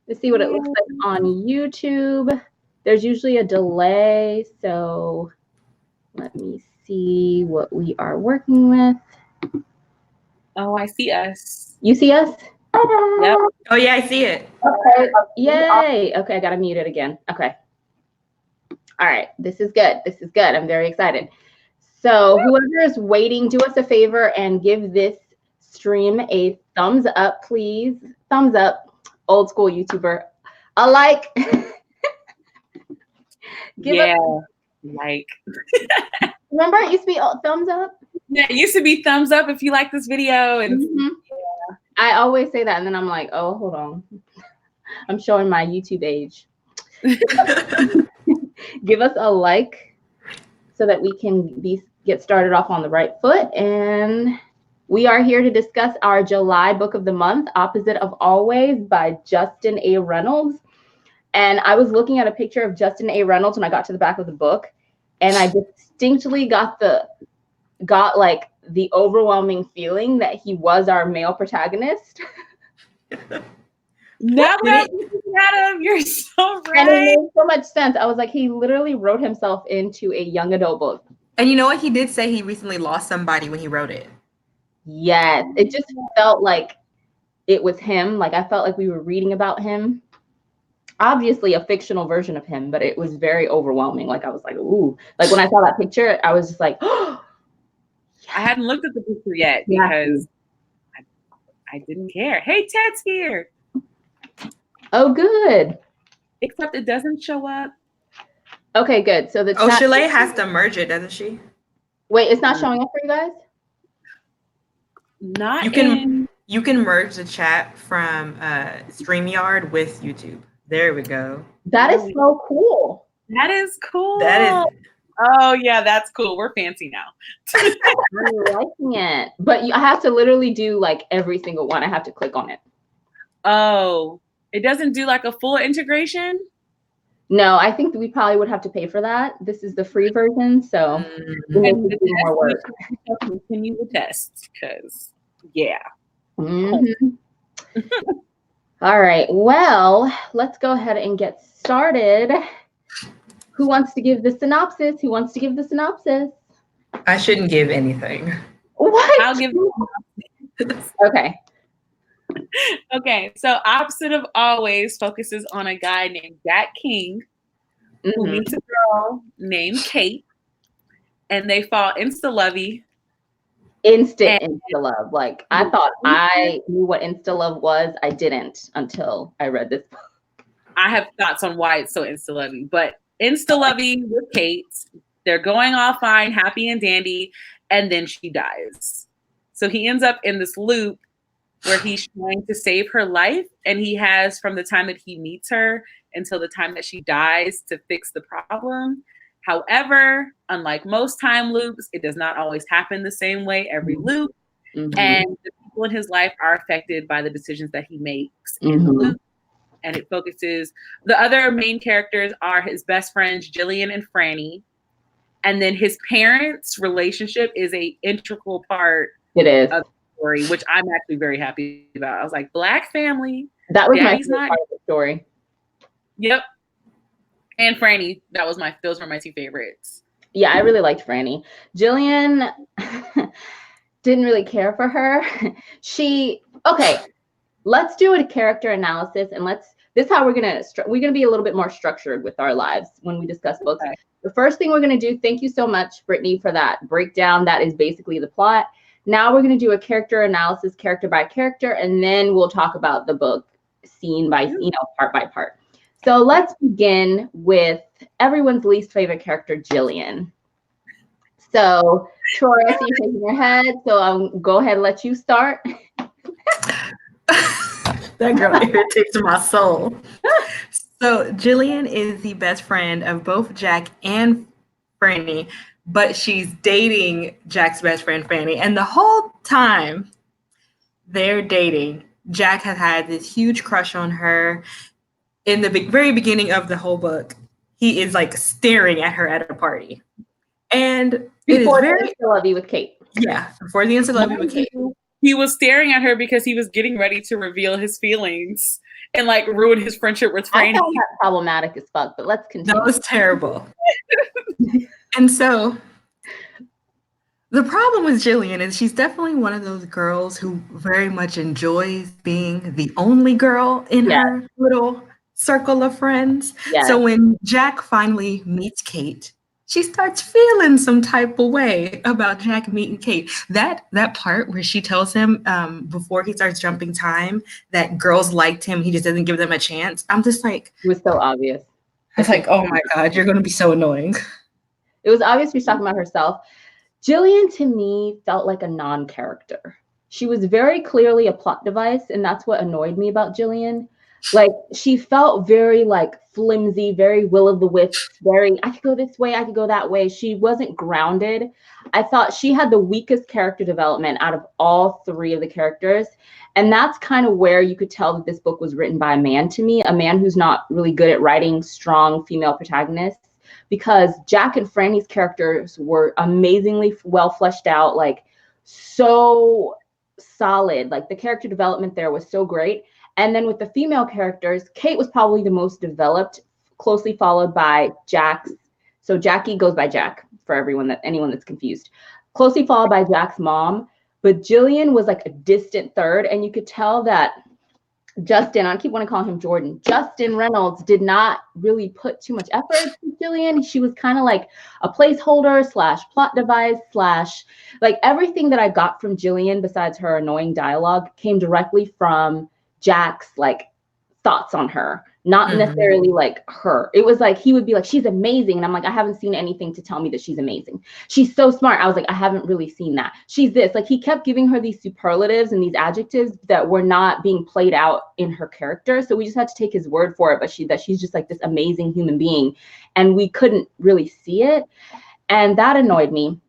Let's see what it looks like on YouTube. There's usually a delay, so let me see what we are working with. Oh, I see us. You see us? Yep. Oh yeah, I see it. Okay. Yay. Okay, I gotta mute it again. Okay. All right. This is good. This is good. I'm very excited. So whoever is waiting, do us a favor and give this stream a thumbs up, please. Thumbs up. Old school YouTuber. A like. Give us like. Remember it used to be thumbs up? Yeah, it used to be thumbs up if you like this video. And I always say that, and then I'm like, oh, hold on. I'm showing my YouTube age. Give us a like so that we can get started off on the right foot. And we are here to discuss our July book of the month, Opposite of Always by Justin A. Reynolds. And I was looking at a picture of Justin A. Reynolds when I got to the back of the book, and I distinctly got like the overwhelming feeling that he was our male protagonist. Now that Adam, you're so right. And it made so much sense. I was like, he literally wrote himself into a young adult book. And you know what? He did say he recently lost somebody when he wrote it. Yes. It just felt like it was him. Like I felt like we were reading about him. Obviously a fictional version of him, but it was very overwhelming. Like I was like, ooh. Like when I saw that picture, I was just like, oh. I hadn't looked at the picture yet because I didn't care. Hey, Ted's here. Oh, good. Except it doesn't show up. Okay, good. So the Shalay has to merge it, doesn't she? Wait, it's not showing up for you guys? Not you can merge the chat from StreamYard with YouTube. There we go. That is so cool. That is cool. That is. Oh yeah, that's cool. We're fancy now. I'm liking it. But I have to literally do like every single one. I have to click on it. Oh, it doesn't do like a full integration? No, I think we probably would have to pay for that. This is the free version, so we need to do more work. Continue the test, because yeah. Mm-hmm. All right. Well, let's go ahead and get started. Who wants to give the synopsis? Who wants to give the synopsis? I shouldn't give anything. What? I'll give. Okay. Okay, so Opposite of Always focuses on a guy named Jack King who meets a girl named Kate, and they fall insta-lovey. Instant insta-love. Like, I thought I knew what insta-love was. I didn't until I read this book. I have thoughts on why it's so insta-lovey, but insta-lovey with Kate. They're going all fine, happy and dandy, and then she dies. So he ends up in this loop where he's trying to save her life, and he has from the time that he meets her until the time that she dies to fix the problem. However, unlike most time loops, it does not always happen the same way every loop, and the people in his life are affected by the decisions that he makes in the loop. And it focuses, the other main characters are his best friends, Jillian and Franny, and then his parents' relationship is an integral part of the story, which I'm actually very happy about. I was like, Black family. That was my favorite part of the story. Yep. And Franny, those were my two favorites. Yeah, I really liked Franny. Jillian didn't really care for her. Okay, let's do a character analysis, and this is how we're gonna be a little bit more structured with our lives when we discuss books. Okay. The first thing we're gonna do, thank you so much, Brittany, for that breakdown. That is basically the plot. Now we're gonna do a character analysis, character by character, and then we'll talk about the book scene by part by part. So let's begin with everyone's least favorite character, Jillian. So Troy, I see you shaking your head, so I'll go ahead and let you start. That girl irritates my soul. So Jillian is the best friend of both Jack and Franny, but she's dating Jack's best friend, Franny. And the whole time they're dating, Jack has had this huge crush on her. In the very beginning of the whole book, he is like staring at her at a party. And before the insta-lovey with Kate. Yeah, before the insta-lovey with Kate. He was staring at her because he was getting ready to reveal his feelings. and like ruin his friendship with I Franny. found that problematic as fuck, but let's continue. That was terrible. And so the problem with Jillian is she's definitely one of those girls who very much enjoys being the only girl in her little circle of friends. Yes. So when Jack finally meets Kate, she starts feeling some type of way about Jack meeting Kate. That part where she tells him before he starts jumping time that girls liked him, he just doesn't give them a chance. I'm just like, It was so obvious. I was like, oh my God, you're going to be so annoying. It was obvious she was talking about herself. Jillian, to me, felt like a non-character. She was very clearly a plot device, and that's what annoyed me about Jillian. Like, she felt very, like, flimsy, very will-o'-the-wisp, very, I could go this way, I could go that way. She wasn't grounded. I thought she had the weakest character development out of all three of the characters, and that's kind of where you could tell that this book was written by a man to me, a man who's not really good at writing strong female protagonists. Because Jack and Franny's characters were amazingly well fleshed out, like so solid. Like the character development there was so great. And then with the female characters, Kate was probably the most developed, closely followed by Jack's. So Jackie goes by Jack for anyone that's confused. Closely followed by Jack's mom. But Jillian was like a distant third. And you could tell that Justin, I keep wanting to call him Jordan. Justin Reynolds did not really put too much effort into Jillian. She was kind of like a placeholder / plot device / like everything that I got from Jillian besides her annoying dialogue came directly from Jack's like thoughts on her, not necessarily like her. It was like he would be like, she's amazing. And I'm like, I haven't seen anything to tell me that she's amazing. She's so smart. I was like, I haven't really seen that. She's this. Like he kept giving her these superlatives and these adjectives that were not being played out in her character. So we just had to take his word for it. But she's just like this amazing human being. And we couldn't really see it. And that annoyed me.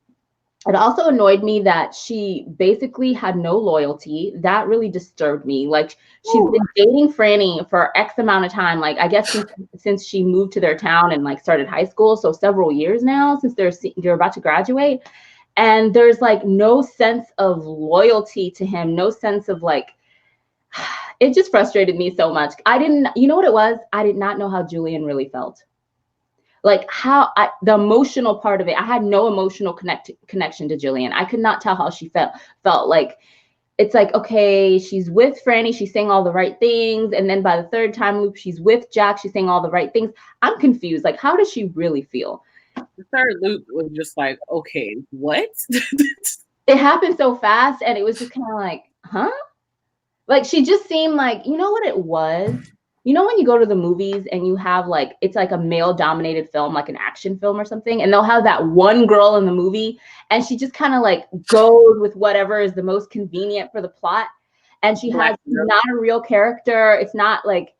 It also annoyed me that she basically had no loyalty. That really disturbed me. Like she's been dating Franny for X amount of time. Like I guess since she moved to their town and like started high school. So several years now since they're about to graduate. And there's like no sense of loyalty to him. No sense of like, it just frustrated me so much. You know what it was? I did not know how Jillian really felt. Like the emotional part of it, I had no emotional connection to Jillian. I could not tell how she felt like, it's like, okay, she's with Franny, she's saying all the right things. And then by the third time loop, she's with Jack, she's saying all the right things. I'm confused. Like, how does she really feel? The third loop was just like, okay, what? It happened so fast. And it was just kind of like, huh? Like, she just seemed like, you know what it was? You know when you go to the movies and you have like, it's like a male-dominated film, like an action film or something, and they'll have that one girl in the movie, and she just kind of like goes with whatever is the most convenient for the plot, and she's not a real character. It's not like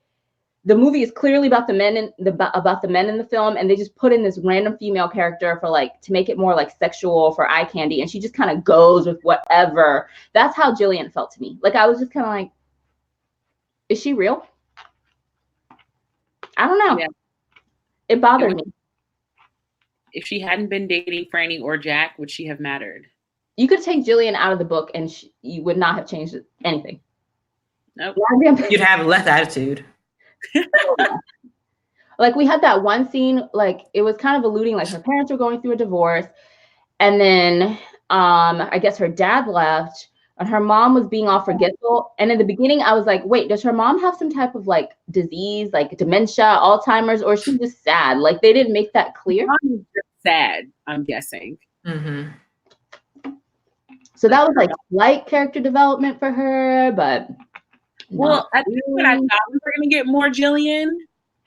the movie is clearly about the men in the film, and they just put in this random female character for like to make it more like sexual for eye candy, and she just kind of goes with whatever. That's how Jillian felt to me. Like I was just kind of like, is she real? I don't know. Yeah. It bothered me. If she hadn't been dating Franny or Jack, would she have mattered? You could take Jillian out of the book and you would not have changed anything. Nope. You'd have less attitude. Like we had that one scene, like it was kind of alluding like her parents were going through a divorce. And then I guess her dad left. And her mom was being all forgetful. And in the beginning, I was like, wait, does her mom have some type of like disease, like dementia, Alzheimer's, or is she just sad? Like they didn't make that clear. Just sad, I'm guessing. Mm-hmm. So that was like light character development for her, but. Well, I think what I thought we were going to get more Jillian,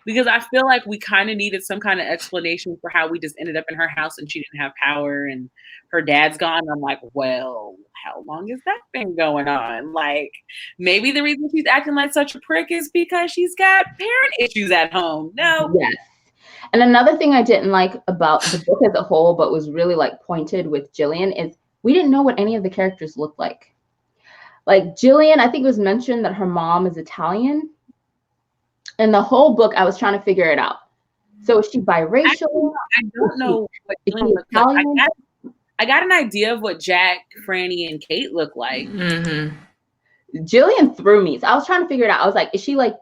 because I feel like we kind of needed some kind of explanation for how we just ended up in her house and she didn't have power and her dad's gone. I'm like, well, how long has that been going on? Like, maybe the reason she's acting like such a prick is because she's got parent issues at home. No. Yes. And another thing I didn't like about the book as a whole, but was really like pointed with Jillian, is we didn't know what any of the characters looked like. Like Jillian, I think it was mentioned that her mom is Italian. In the whole book, I was trying to figure it out. So is she biracial? I don't know what Jillian looks like. I got an idea of what Jack, Franny, and Kate look like. Mm-hmm. Jillian threw me. So I was trying to figure it out. I was like, is she like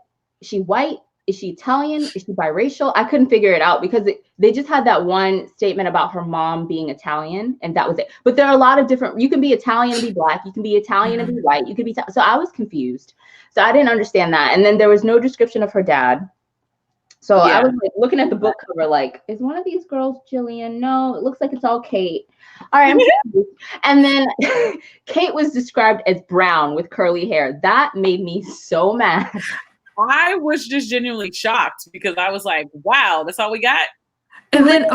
she white? Is she Italian? Is she biracial? I couldn't figure it out because they just had that one statement about her mom being Italian, and that was it. But there are a lot of different. You can be Italian and be black. You can be Italian and be white. You could be. So I was confused. So I didn't understand that. And then there was no description of her dad. So I was like looking at the book cover, like, is one of these girls Jillian? No, it looks like it's all Kate. All right. And then Kate was described as brown with curly hair. That made me so mad. I was just genuinely shocked because I was like, wow, that's all we got? And then,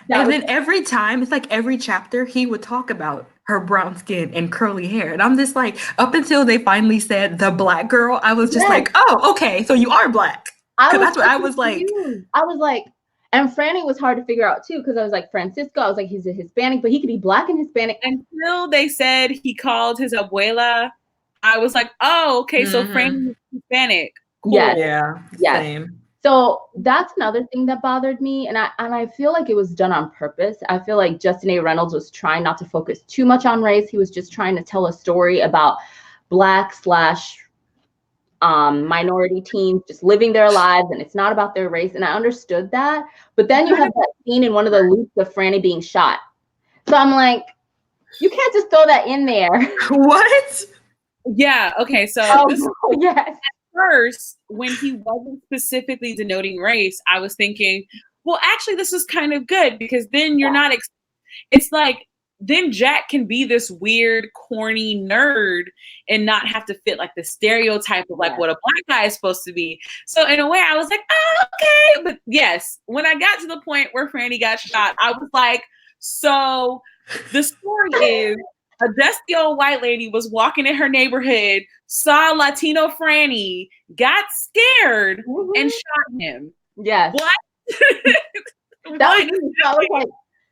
then every time, it's like every chapter, he would talk about her brown skin and curly hair. And I'm just like, up until they finally said the black girl, I was just like, oh, okay, so you are black. That's what I was like. I was like, and Franny was hard to figure out too, because I was like, Francisco, I was like, he's a Hispanic, but he could be black and Hispanic. Until they said he called his abuela, I was like, oh, okay, so Franny is Hispanic. Cool. Yes. Same. So that's another thing that bothered me, and I feel like it was done on purpose. I feel like Justin A. Reynolds was trying not to focus too much on race. He was just trying to tell a story about Black / minority teens just living their lives, and it's not about their race. And I understood that, but then you have that scene in one of the loops of Franny being shot. So I'm like, you can't just throw that in there. What? Yeah. Okay. So yes. First, when he wasn't specifically denoting race, I was thinking, well, actually, this is kind of good because then you're not. It's like then Jack can be this weird, corny nerd and not have to fit like the stereotype of like what a black guy is supposed to be. So in a way, I was like, oh, okay. But yes, when I got to the point where Franny got shot, I was like, so the story is a dusty old white lady was walking in her neighborhood, saw Latino Franny, got scared, and shot him. Yes. What? That was like,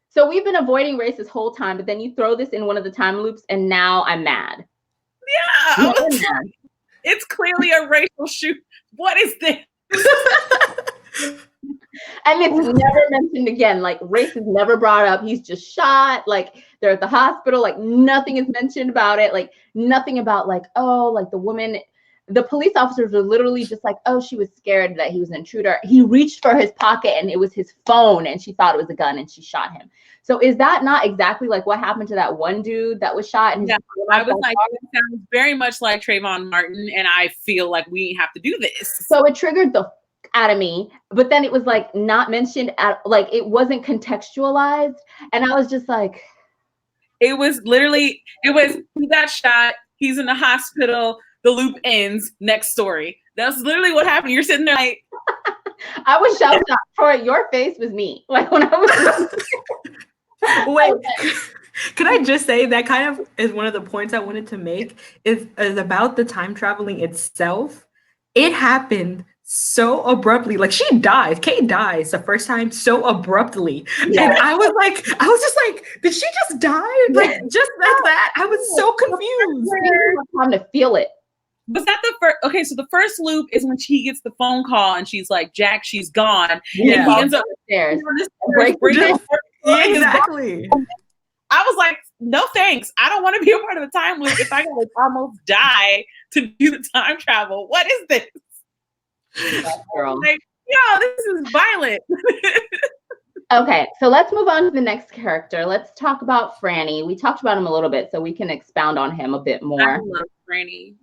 so we've been avoiding race this whole time, but then you throw this in one of the time loops, and now I'm mad. Yeah. It's clearly a racial shoot. What is this? And it's never mentioned again. Like, race is never brought up. He's just shot. Like, they're at the hospital. Like, nothing is mentioned about it. Like, nothing about like, oh, like the woman, the police officers were literally just like, oh, she was scared that he was an intruder. He reached for his pocket and it was his phone and she thought it was a gun and she shot him. So is that not exactly like what happened to that one dude that was shot? And I was like, it sounds very much like Trayvon Martin, and I feel like we have to do this. So it triggered the out of me, but then it was like not mentioned at, like it wasn't contextualized, and I was just like, it was literally, it was, he got shot, he's in the hospital, the loop ends, next story. That's literally what happened. You're sitting there like, I was shouting out, Troy, your face was me. Like when I was wait, can I just say that kind of is one of the points I wanted to make is about the time traveling itself. It happened so abruptly. Like she dies, Kate dies the first time so abruptly. Yeah. And I was just like, did she just die? Like just like that? I was so confused. Time to feel it. Was that the first? Okay, so the first loop is when she gets the phone call and she's like, Jack, she's gone. Yeah. And he ends up upstairs. Exactly. I was like, no thanks. I don't want to be a part of the time loop if I gotta almost die to do the time travel. What is this? Girl. Like, yo, this is violent. Okay, so let's move on to the next character. Let's talk about Franny. We talked about him a little bit, so we can expound on him a bit more. I love Franny.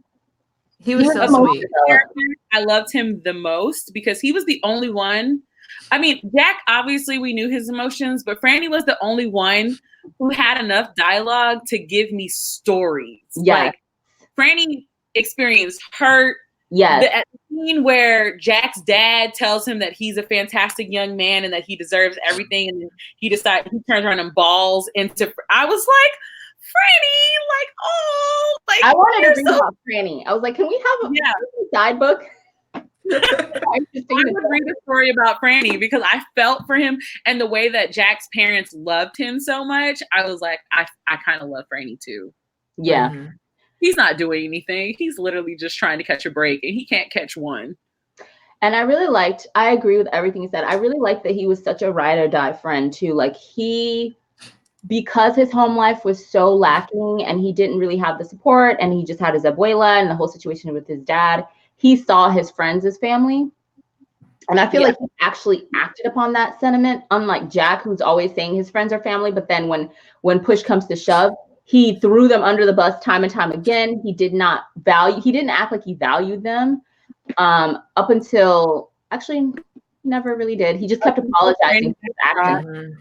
He was so sweet. I loved him the most because he was the only one. I mean, Jack, obviously we knew his emotions, but Franny was the only one who had enough dialogue to give me stories. Yeah. Like, Franny experienced hurt. Yes. At the scene where Jack's dad tells him that he's a fantastic young man and that he deserves everything, and he decides, he turns around and balls into, I was like, Franny, like, oh, like, I wanted to read about Franny. I was like, can we have a side book? I would read a story about Franny because I felt for him, and the way that Jack's parents loved him so much, I was like, I kind of love Franny too. Yeah. Mm-hmm. He's not doing anything. He's literally just trying to catch a break, and he can't catch one. And I agree with everything he said. I really liked that he was such a ride or die friend too. Like because his home life was so lacking and he didn't really have the support and he just had his abuela and the whole situation with his dad, he saw his friends as family. And I feel like he actually acted upon that sentiment, unlike Jack, who's always saying his friends are family. But then when push comes to shove, he threw them under the bus time and time again. He didn't act like he valued them up until, actually, never really did. He just kept apologizing for his actions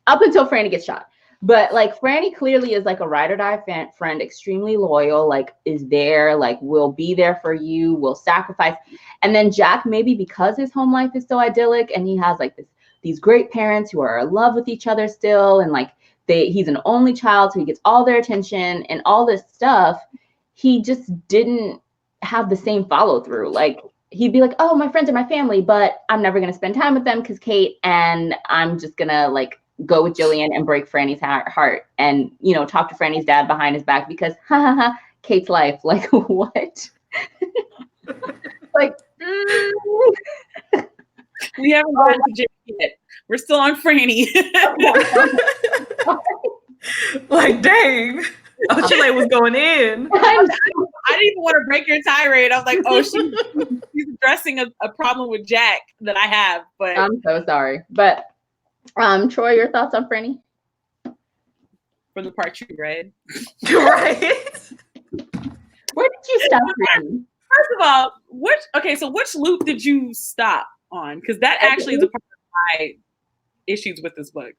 up until Franny gets shot. But like Franny clearly is like a ride or die friend, extremely loyal, like is there, like will be there for you, will sacrifice. And then Jack, maybe because his home life is so idyllic and he has like these great parents who are in love with each other still, and like he's an only child, so he gets all their attention and all this stuff, he just didn't have the same follow through. Like he'd be like, oh, my friends are my family, but I'm never gonna spend time with them because Kate, and I'm just gonna like go with Jillian and break Franny's heart and, you know, talk to Franny's dad behind his back because Kate's life. Like what? Like we haven't gotten to Jake yet. We're still on Franny. Like dang. Oh, Chile was going in. I didn't even want to break your tirade. I was like, oh, she's addressing a problem with Jack that I have. But I'm so sorry. But Troy, your thoughts on Franny? For the part you read. Right. Where did you stop, Franny? First of all, which loop did you stop on? Because that actually is a part of my issues with this book.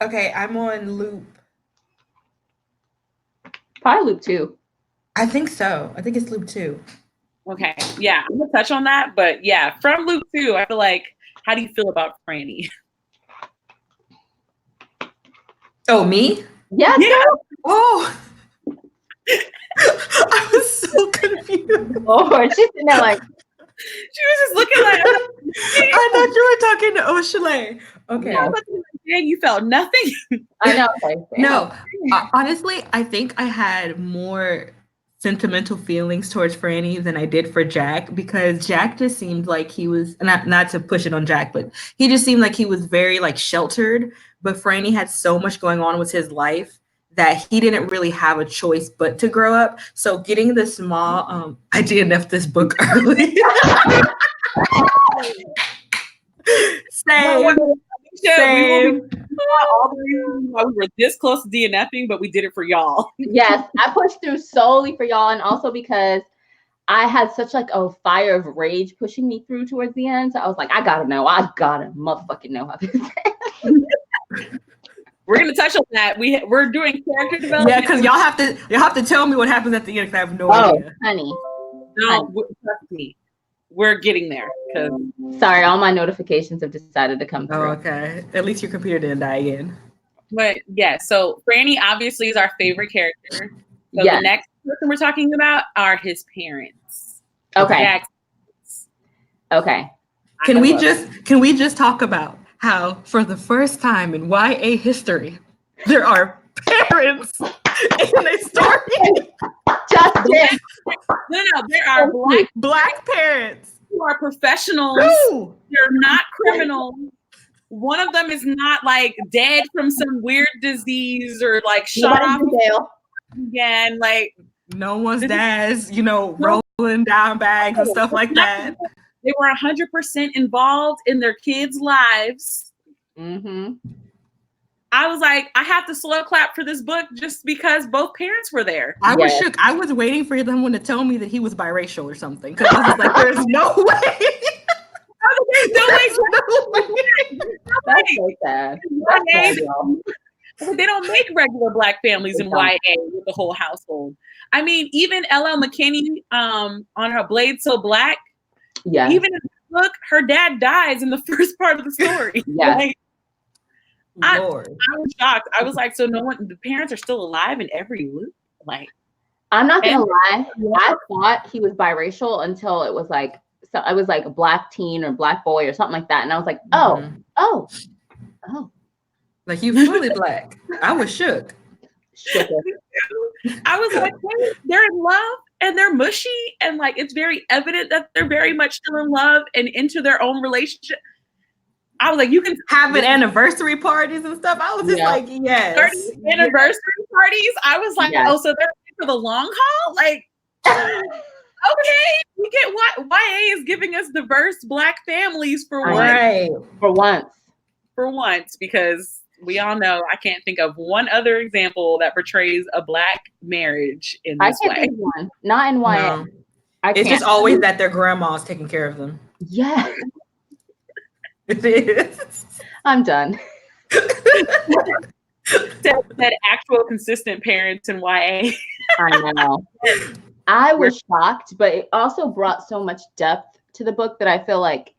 Okay, I'm on loop. Probably loop 2. I think so. I think it's loop 2. Okay, yeah, I'm gonna touch on that, but yeah, from loop 2, I feel like, how do you feel about Franny? Oh, me? Yes. Yeah. Oh. I was so confused. Lord, she's sitting there like, She was just looking like, I thought you were talking to Oshale. Okay. I was like, "Dang, you felt nothing." I know. Okay, No, honestly, I think I had more sentimental feelings towards Franny than I did for Jack, because Jack just seemed like he was, not to push it on Jack, but he just seemed like he was very like sheltered. But Franny had so much going on with his life that he didn't really have a choice but to grow up. So getting the small, I DNF'd this book early. Same. Same. All the reasons why we were this close to DNFing, but we did it for y'all. Yes, I pushed through solely for y'all, and also because I had such like a fire of rage pushing me through towards the end. So I was like, I gotta motherfucking know how this ends. We're gonna touch on that. We're doing character development. Yeah, because y'all have to tell me what happens at the end, because I have no idea. Honey. No, trust me. We're getting there. Sorry, all my notifications have decided to come through. Oh, okay. At least your computer didn't die again. But yeah, so Franny obviously is our favorite character. So Yes. the next person we're talking about are his parents. Okay. Jack's. Okay. Can we just talk about how for the first time in YA history there are parents in a story? Justice. No, there are Black parents who are professionals. Ooh. They're not criminals. One of them is not like dead from some weird disease or like shot off jail. again. Like No one's dads, rolling down bags and stuff like that. they were 100% involved in their kids' lives. Mm-hmm. I was like, I have to slow clap for this book just because both parents were there. I was shook. I was waiting for someone to tell me that he was biracial or something, because I was like, "There's no way." There's no way. That's so sad. That's sad, y'all. They don't make regular Black families in YA with the whole household. I mean, even LL McKinney on her Blade So Black, Yeah. even in the book, her dad dies in the first part of the story. Yes. Like, Lord. I was shocked. I was like, so the parents are still alive in every loop? Like, I'm not gonna lie. I thought he was biracial until it was like a Black teen or Black boy or something like that, and I was like, oh. Like, you fully Black. I was shook. I was like, hey, they're in love and they're mushy, and like it's very evident that they're very much still in love and into their own relationship. I was like, you can having anniversary parties and stuff. I was just like, yes. 30th anniversary parties. I was like, Yes. oh, so they're for the long haul? Like, Okay, we get why YA is giving us diverse Black families for once. Right. For once. For once, because we all know I can't think of one other example that portrays a Black marriage in I this can't way. think of one. Not in YA. No. I It's can't. just always that their grandma's taking care of them. Yeah, It is. I'm done. That actual consistent parents in YA. I know. I was shocked, but it also brought so much depth to the book that I feel like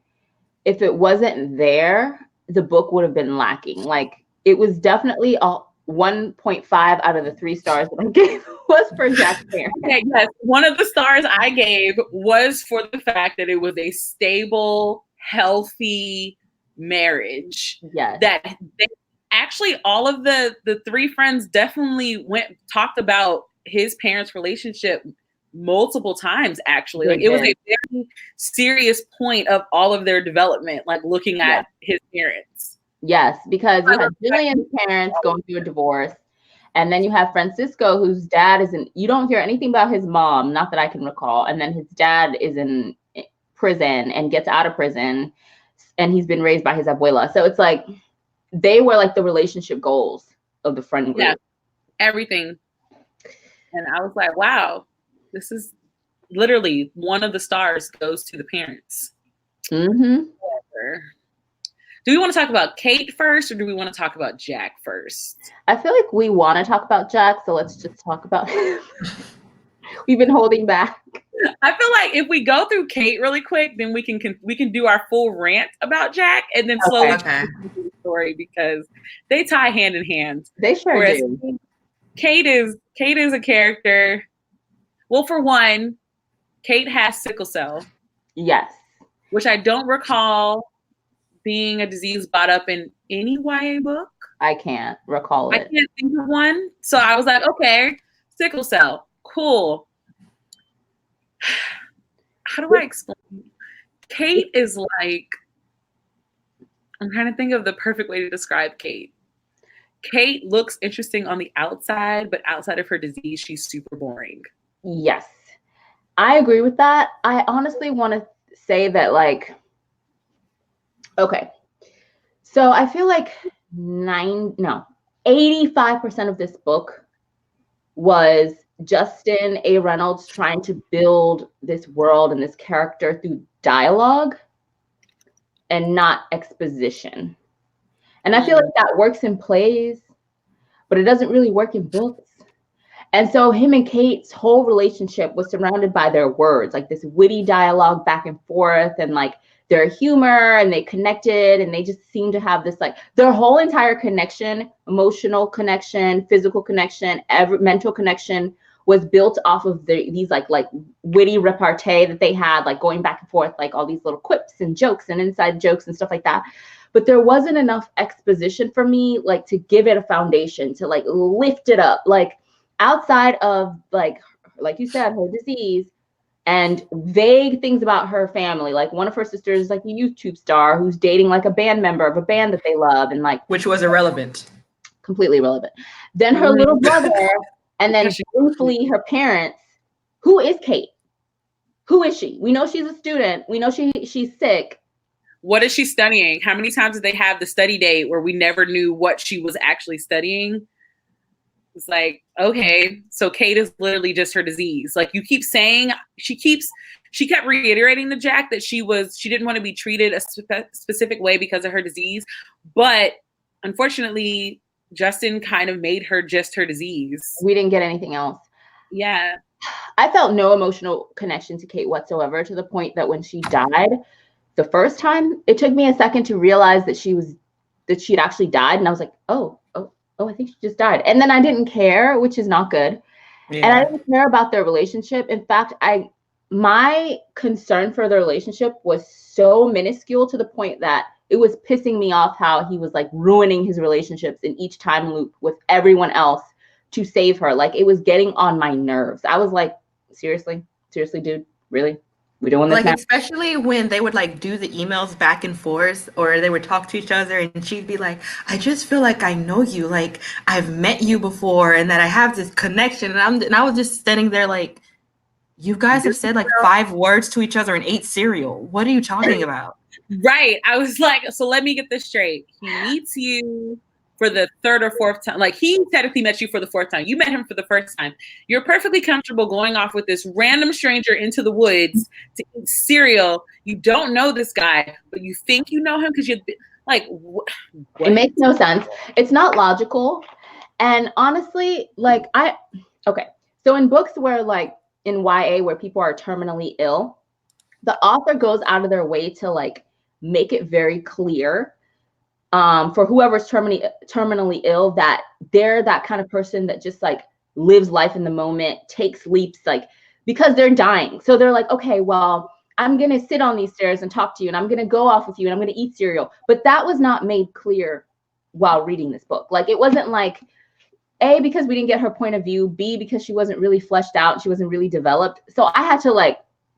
if it wasn't there, the book would have been lacking. Like it was definitely a 1.5 out of the 3 stars that I gave was for Jack's parents. Okay, yes. One of the stars I gave was for the fact that it was a stable, healthy marriage. Yes. That they, actually all of the 3 friends definitely talked about his parents' relationship multiple times, actually. Like it was a very serious point of all of their development, like looking at his parents. Yes, because you had Jillian's parents going through a divorce, and then you have Francisco, whose dad you don't hear anything about his mom, not that I can recall, and then his dad is in prison and gets out of prison, and he's been raised by his abuela. So it's like they were like the relationship goals of the friend group. Yeah, everything. And I was like, wow, this is literally one of the stars goes to the parents. Mm-hmm. Do we want to talk about Kate first, or do we want to talk about Jack first? I feel like we want to talk about Jack, so let's just talk about him. We've been holding back. I feel like if we go through Kate really quick, then we can do our full rant about Jack, and then slowly into the story because they tie hand in hand. They sure do. Kate is a character. Well, for one, Kate has sickle cell. Yes. Which I don't recall being a disease brought up in any YA book. I can't recall it. I can't think of one. So I was like, okay, sickle cell. Cool. How do I explain? Kate is like, I'm trying to think of the perfect way to describe Kate. Kate looks interesting on the outside, but outside of her disease, she's super boring. Yes. I agree with that. I honestly want to say that, like, okay. So I feel like 85% of this book was Justin A. Reynolds trying to build this world and this character through dialogue and not exposition. And I feel like that works in plays, but it doesn't really work in books. And so him and Kate's whole relationship was surrounded by their words, like this witty dialogue back and forth, and like their humor, and they connected, and they just seemed to have this, like, their whole entire connection, emotional connection, physical connection, mental connection was built off of these like witty repartee that they had, like going back and forth, like all these little quips and jokes and inside jokes and stuff like that. But there wasn't enough exposition for me, like, to give it a foundation, to like lift it up, like outside of like you said, her disease and vague things about her family. Like one of her sisters is like a YouTube star who's dating like a band member of a band that they love, and like, which was irrelevant, completely irrelevant. Then her little brother, and then briefly her parents. Who is Kate? Who is she? We know she's a student. We know she's sick. What is she studying? How many times did they have the study date where we never knew what she was actually studying? It's like, okay, so Kate is literally just her disease. Like you keep saying, she kept reiterating to Jack that she didn't want to be treated a specific way because of her disease. But unfortunately, Justin kind of made her just her disease. We didn't get anything else. Yeah. I felt no emotional connection to Kate whatsoever, to the point that when she died the first time, it took me a second to realize that she'd actually died. And I was like, oh, I think she just died. And then I didn't care, which is not good. Yeah. And I didn't care about their relationship. In fact, my concern for their relationship was so minuscule to the point that it was pissing me off how he was like ruining his relationships in each time loop with everyone else to save her. Like it was getting on my nerves. I was like, seriously, dude, really? We doing this like now? Especially when they would like do the emails back and forth, or they would talk to each other, and she'd be like, I just feel like I know you, like I've met you before, and that I have this connection. And I was just standing there like, You guys have said like 5 words to each other and ate cereal. What are you talking about? Right. I was like, so let me get this straight. He meets you for the 3rd or 4th time. Like, he technically met you for the 4th time. You met him for the 1st time. You're perfectly comfortable going off with this random stranger into the woods to eat cereal. You don't know this guy, but you think you know him because you're like, what? It makes no sense. It's not logical. And honestly, like okay. So in books where like in YA where people are terminally ill, the author goes out of their way to like make it very clear for whoever's terminally ill that they're that kind of person that just like lives life in the moment, takes leaps, like because they're dying. So they're like, okay, well, I'm going to sit on these stairs and talk to you, and I'm going to go off with you, and I'm going to eat cereal. But that was not made clear while reading this book. Like, it wasn't like, A, because we didn't get her point of view, B, because she wasn't really fleshed out, she wasn't really developed. So I had to like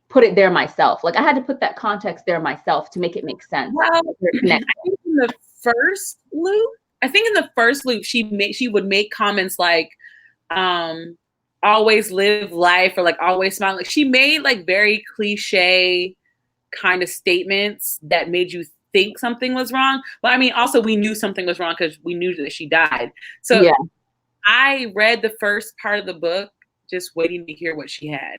put it there myself. Like, I had to put that context there myself to make it make sense. Well, I think in the first loop, she would make comments like, always live life, or like always smile. Like, she made like very cliche kind of statements that made you think something was wrong. But I mean, also we knew something was wrong because we knew that she died. So yeah. I read the first part of the book just waiting to hear what she had.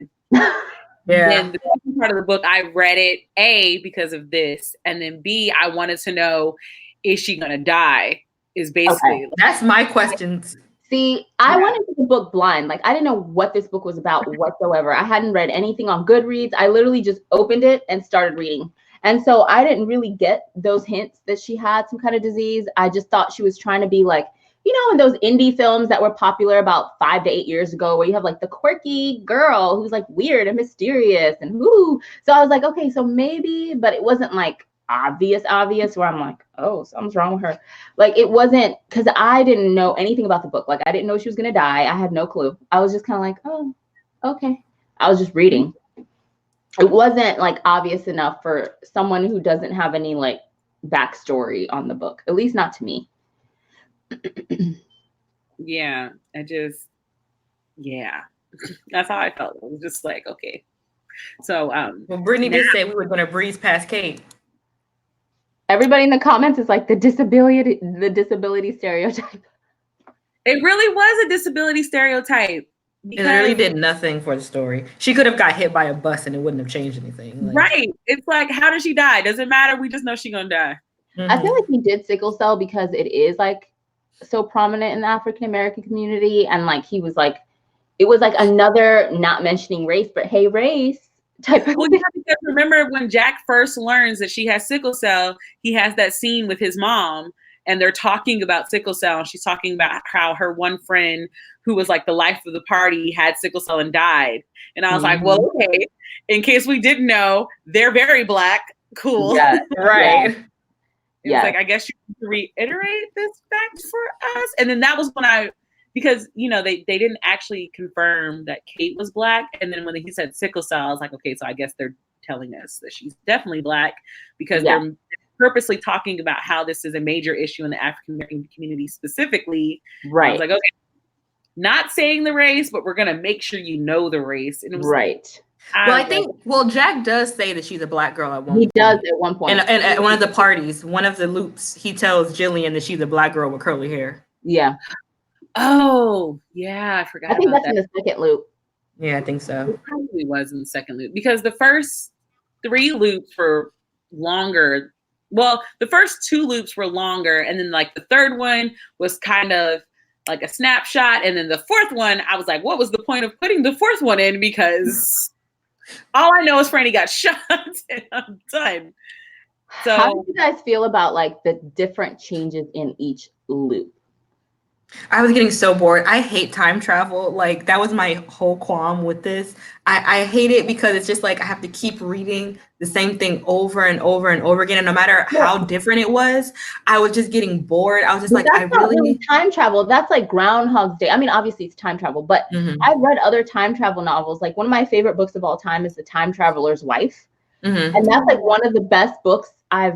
Yeah. And the second part of the book, I read it A, because of this, and then B, I wanted to know, is she gonna die? Is basically that's my questions. See, I went into the book blind. Like, I didn't know what this book was about whatsoever. I hadn't read anything on Goodreads. I literally just opened it and started reading. And so I didn't really get those hints that she had some kind of disease. I just thought she was trying to be like, you know, in those indie films that were popular about 5 to 8 years ago, where you have like the quirky girl who's like weird and mysterious and woo. So I was like, okay, so maybe, but it wasn't like obvious where I'm like, oh, something's wrong with her. Like, it wasn't, because I didn't know anything about the book. Like, I didn't know she was gonna die. I had no clue. I was just kind of like, oh, okay. I was just reading. It wasn't like obvious enough for someone who doesn't have any like backstory on the book, at least not to me. Yeah, that's how I felt. It was just like, okay. So well, Brittany did say we were gonna breeze past Kate. Everybody in the comments is like the disability stereotype. It really was a disability stereotype. It literally did nothing for the story. She could have got hit by a bus and it wouldn't have changed anything. Like, right. It's like, how did she die? Doesn't matter. We just know she's gonna die. Mm-hmm. I feel like he did sickle cell because it is like so prominent in the African American community, and like he was like, it was like another not mentioning race, but hey, race type of. Well, you have to remember when Jack first learns that she has sickle cell, he has that scene with his mom, and they're talking about sickle cell, and she's talking about how her one friend who was like the life of the party had sickle cell and died. And I was like, well, okay, in case we didn't know, they're very Black. Cool. Yeah, right. Yeah. It's like, I guess you need to reiterate this fact for us. And then that was when because, you know, they didn't actually confirm that Kate was Black. And then when he said sickle cell, I was like, okay, so I guess they're telling us that she's definitely Black, because they're purposely talking about how this is a major issue in the African American community specifically. Right. I was like, okay, not saying the race, but we're going to make sure you know the race. And it was right. Well, I think, Jack does say that she's a Black girl at one point. He does at one point. And at one of the parties, one of the loops, he tells Jillian that she's a Black girl with curly hair. Yeah. Oh, yeah. I forgot. I think about that's in the second loop. Yeah, I think so. It probably was in the second loop, because the first 3 loops were longer. Well, the first 2 loops were longer. And then like the third one was kind of like a snapshot. And then the 4th one, I was like, what was the point of putting the 4th one in? Because all I know is Franny got shot and I'm done. So how do you guys feel about like the different changes in each loop? I was getting so bored. I hate time travel. Like, that was my whole qualm with this. I hate it because it's just like I have to keep reading the same thing over and over and over again. And no matter how different it was, I was just getting bored. I was just like, I really need time travel. That's like Groundhog's Day. I mean, obviously it's time travel, but I've read other time travel novels. Like, one of my favorite books of all time is The Time Traveler's Wife. And that's like one of the best books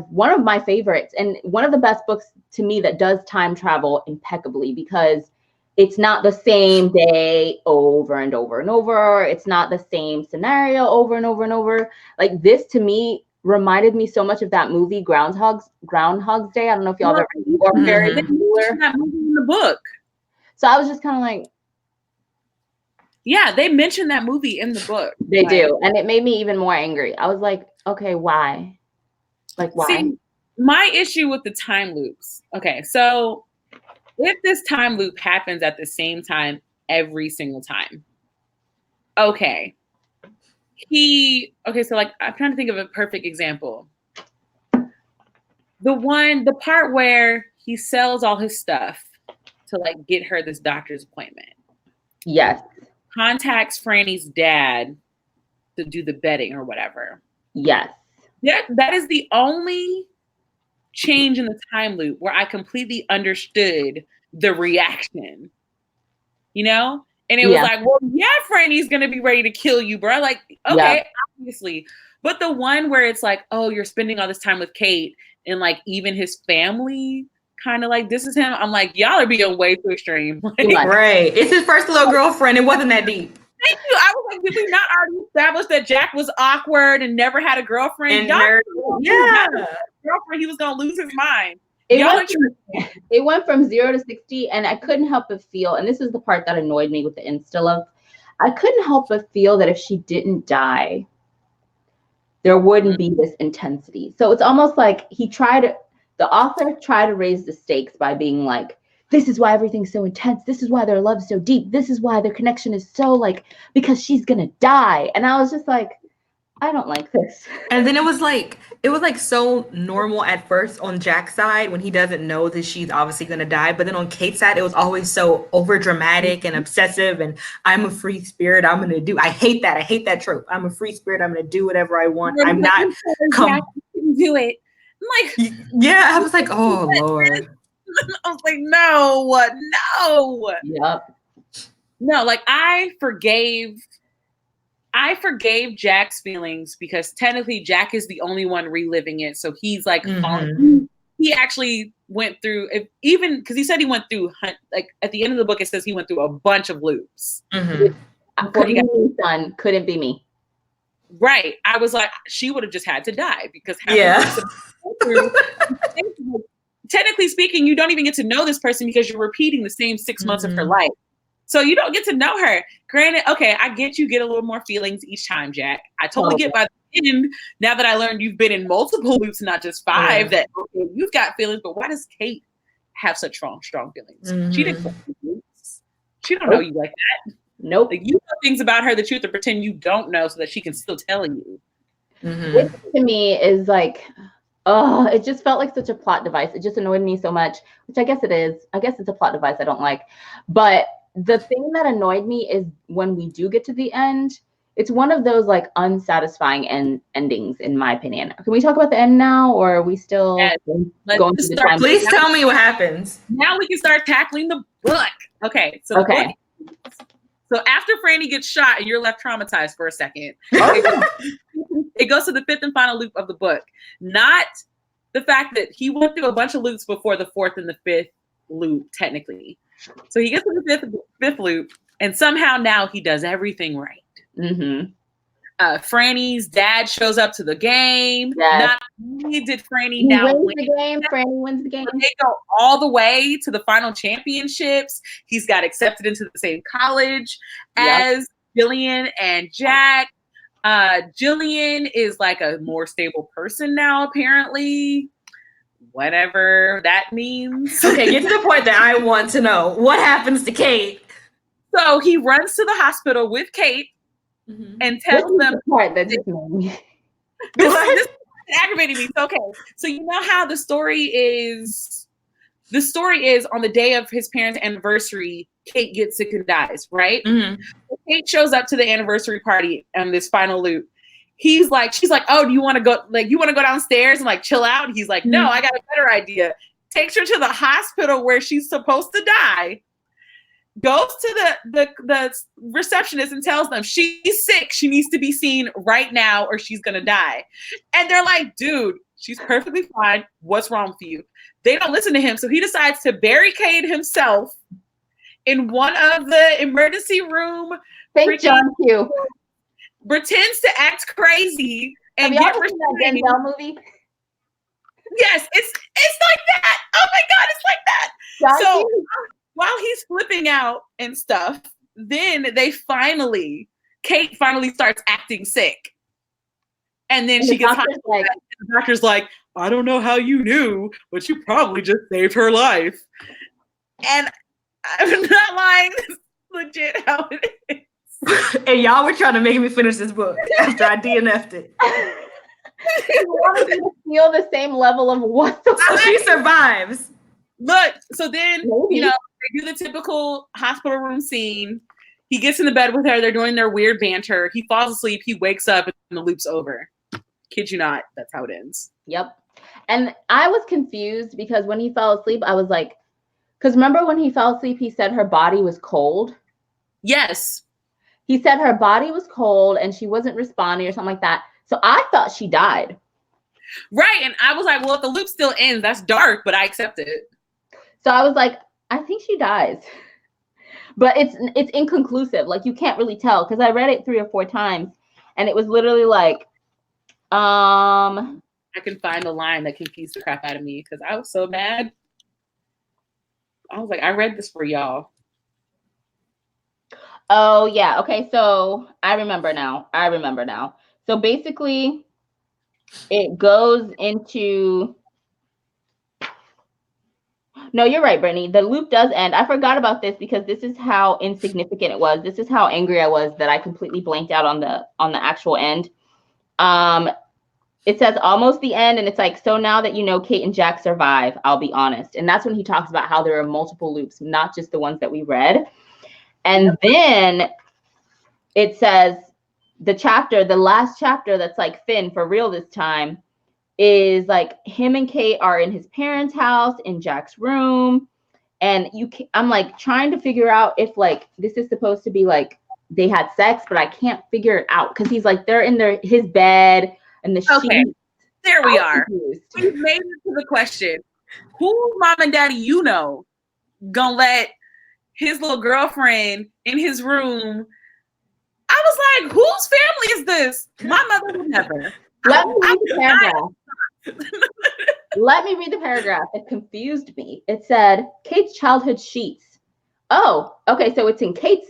one of my favorites, and one of the best books to me that does time travel impeccably, because it's not the same day over and over and over. It's not the same scenario over and over and over. Like this to me reminded me so much of that movie Groundhog's Day. I don't know if y'all ever or Ferris Bueller. That movie in the book. So I was just kind of like, yeah, they mentioned that movie in the book. They do, and it made me even more angry. I was like, okay, why? Like why? See, my issue with the time loops. Okay, so if this time loop happens at the same time every single time, okay. So like I'm trying to think of a perfect example. The part where he sells all his stuff to like get her this doctor's appointment. Yes. Contacts Franny's dad to do the betting or whatever. Yes. That is the only change in the time loop where I completely understood the reaction, you know? And it was like, well, yeah, Franny's going to be ready to kill you, bro. Like, okay, obviously. But the one where it's like, oh, you're spending all this time with Kate and like even his family kind of like, this is him. I'm like, y'all are being way too extreme. Like, right. It's his first little girlfriend. It wasn't that deep. Thank you. I was like, did we not already establish that Jack was awkward and never had a girlfriend? Girlfriend, he was gonna lose his mind. It went from 0 to 60, and I couldn't help but feel, and this is the part that annoyed me with the insta love. I couldn't help but feel that if she didn't die, there wouldn't be this intensity. So it's almost like the author tried to raise the stakes by being like, this is why everything's so intense. This is why their love's so deep. This is why their connection is so like, because she's gonna die. And I was just like, I don't like this. And then it was like so normal at first on Jack's side when he doesn't know that she's obviously gonna die. But then on Kate's side, it was always so over dramatic and obsessive. And I'm a free spirit. I hate that. I hate that trope. I'm a free spirit. I'm gonna do whatever I want. I'm not do it. I'm like, yeah. I was like, oh Lord. I was like, no. Yep. No, like I forgave Jack's feelings because technically Jack is the only one reliving it. So he's like, he actually went through, even because he said he went through, like at the end of the book, it says he went through a bunch of loops. Couldn't be me. Right. I was like, she would have just had to die because technically speaking, you don't even get to know this person because you're repeating the same 6 months of her life. So you don't get to know her. Granted, okay, I get you get a little more feelings each time, Jack. I totally get by the end, now that I learned you've been in multiple loops, not just 5, that okay, you've got feelings, but why does Kate have such strong feelings? She didn't loops. She don't know you like that. Nope. Like, you know things about her that you have to pretend you don't know so that she can still tell you. Which to me is like, oh, it just felt like such a plot device. It just annoyed me so much, which I guess it is. I guess it's a plot device I don't like. But the thing that annoyed me is when we do get to the end, it's one of those like unsatisfying endings, in my opinion. Can we talk about the end now, or are we still going through the time? Please tell me what happens. Now we can start tackling the book. Okay. So so after Franny gets shot and you're left traumatized for a second, it goes to the 5th and final loop of the book. Not the fact that he went through a bunch of loops before the 4th and the 5th loop, technically. So he gets to the fifth loop, and somehow now he does everything right. Franny's dad shows up to the game. Not only did Franny win the game, Franny wins the game. They go all the way to the final championships. He's got accepted into the same college as Jillian and Jack. Jillian is like a more stable person now, apparently. Whatever that means. Okay, get to the point that I want to know. What happens to Kate? So he runs to the hospital with Kate and tells them the part that just made me. This aggravated me. So, okay, so you know how the story is. The story is on the day of his parents' anniversary, Kate gets sick and dies, right? Kate shows up to the anniversary party on this final loop. She's like, oh, do you want to go? Like, you want to go downstairs and like chill out? And he's like, no, I got a better idea. Takes her to the hospital where she's supposed to die. Goes to the receptionist and tells them she's sick. She needs to be seen right now or she's gonna die. And they're like, dude, she's perfectly fine. What's wrong with you? They don't listen to him, so he decides to barricade himself in one of the emergency room. Thank John Q. Pretends to act crazy and Have y'all get seen that restrained. Denzel movie? Yes, it's like that. Oh my God, it's like that. John So Q? while he's flipping out and stuff, then Kate finally starts acting sick. And then And she the gets doctor's like, the doctor's like, I don't know how you knew, but you probably just saved her life. And I'm not lying. This is legit how it is. And y'all were trying to make me finish this book after I DNF'd it. you wanted me to feel the same level of what the So she survives. Look, so then, Maybe. they do the typical hospital room scene. He gets in the bed with her. They're doing their weird banter. He falls asleep. He wakes up and the loop's over. Kid you not. That's how it ends. Yep. And I was confused because when he fell asleep, I was like, because remember when he fell asleep, he said her body was cold. Yes. He said her body was cold and she wasn't responding or something like that. So I thought she died. Right. And I was like, well, if the loop still ends, that's dark, but I accept it. So I was like, I think she dies. But it's inconclusive. Like you can't really tell because I read it 3 or 4 times and it was literally like, I can find the line that confused the crap out of me because I was so mad. I was like, I read this for y'all. Oh yeah. Okay. So I remember now. So basically it goes into, no, you're right, Brittany. The loop does end. I forgot about this because this is how insignificant it was. This is how angry I was that I completely blanked out on the actual end. It says almost the end, and it's like, so now that you know Kate and Jack survive, I'll be honest. And that's when he talks about how there are multiple loops, not just the ones that we read. And then it says the last chapter that's like Finn for real this time is like him and Kate are in his parents' house in Jack's room. And I'm like trying to figure out if like this is supposed to be like they had sex, but I can't figure it out because he's like they're in his bed and the sheets. There we are. We've made it to the question: who, mom and daddy, gonna let his little girlfriend in his room? I was like, whose family is this? My mother would never. Let me read the paragraph. Let me read the paragraph. It confused me. It said Kate's childhood sheets. Oh, okay. So it's in Kate's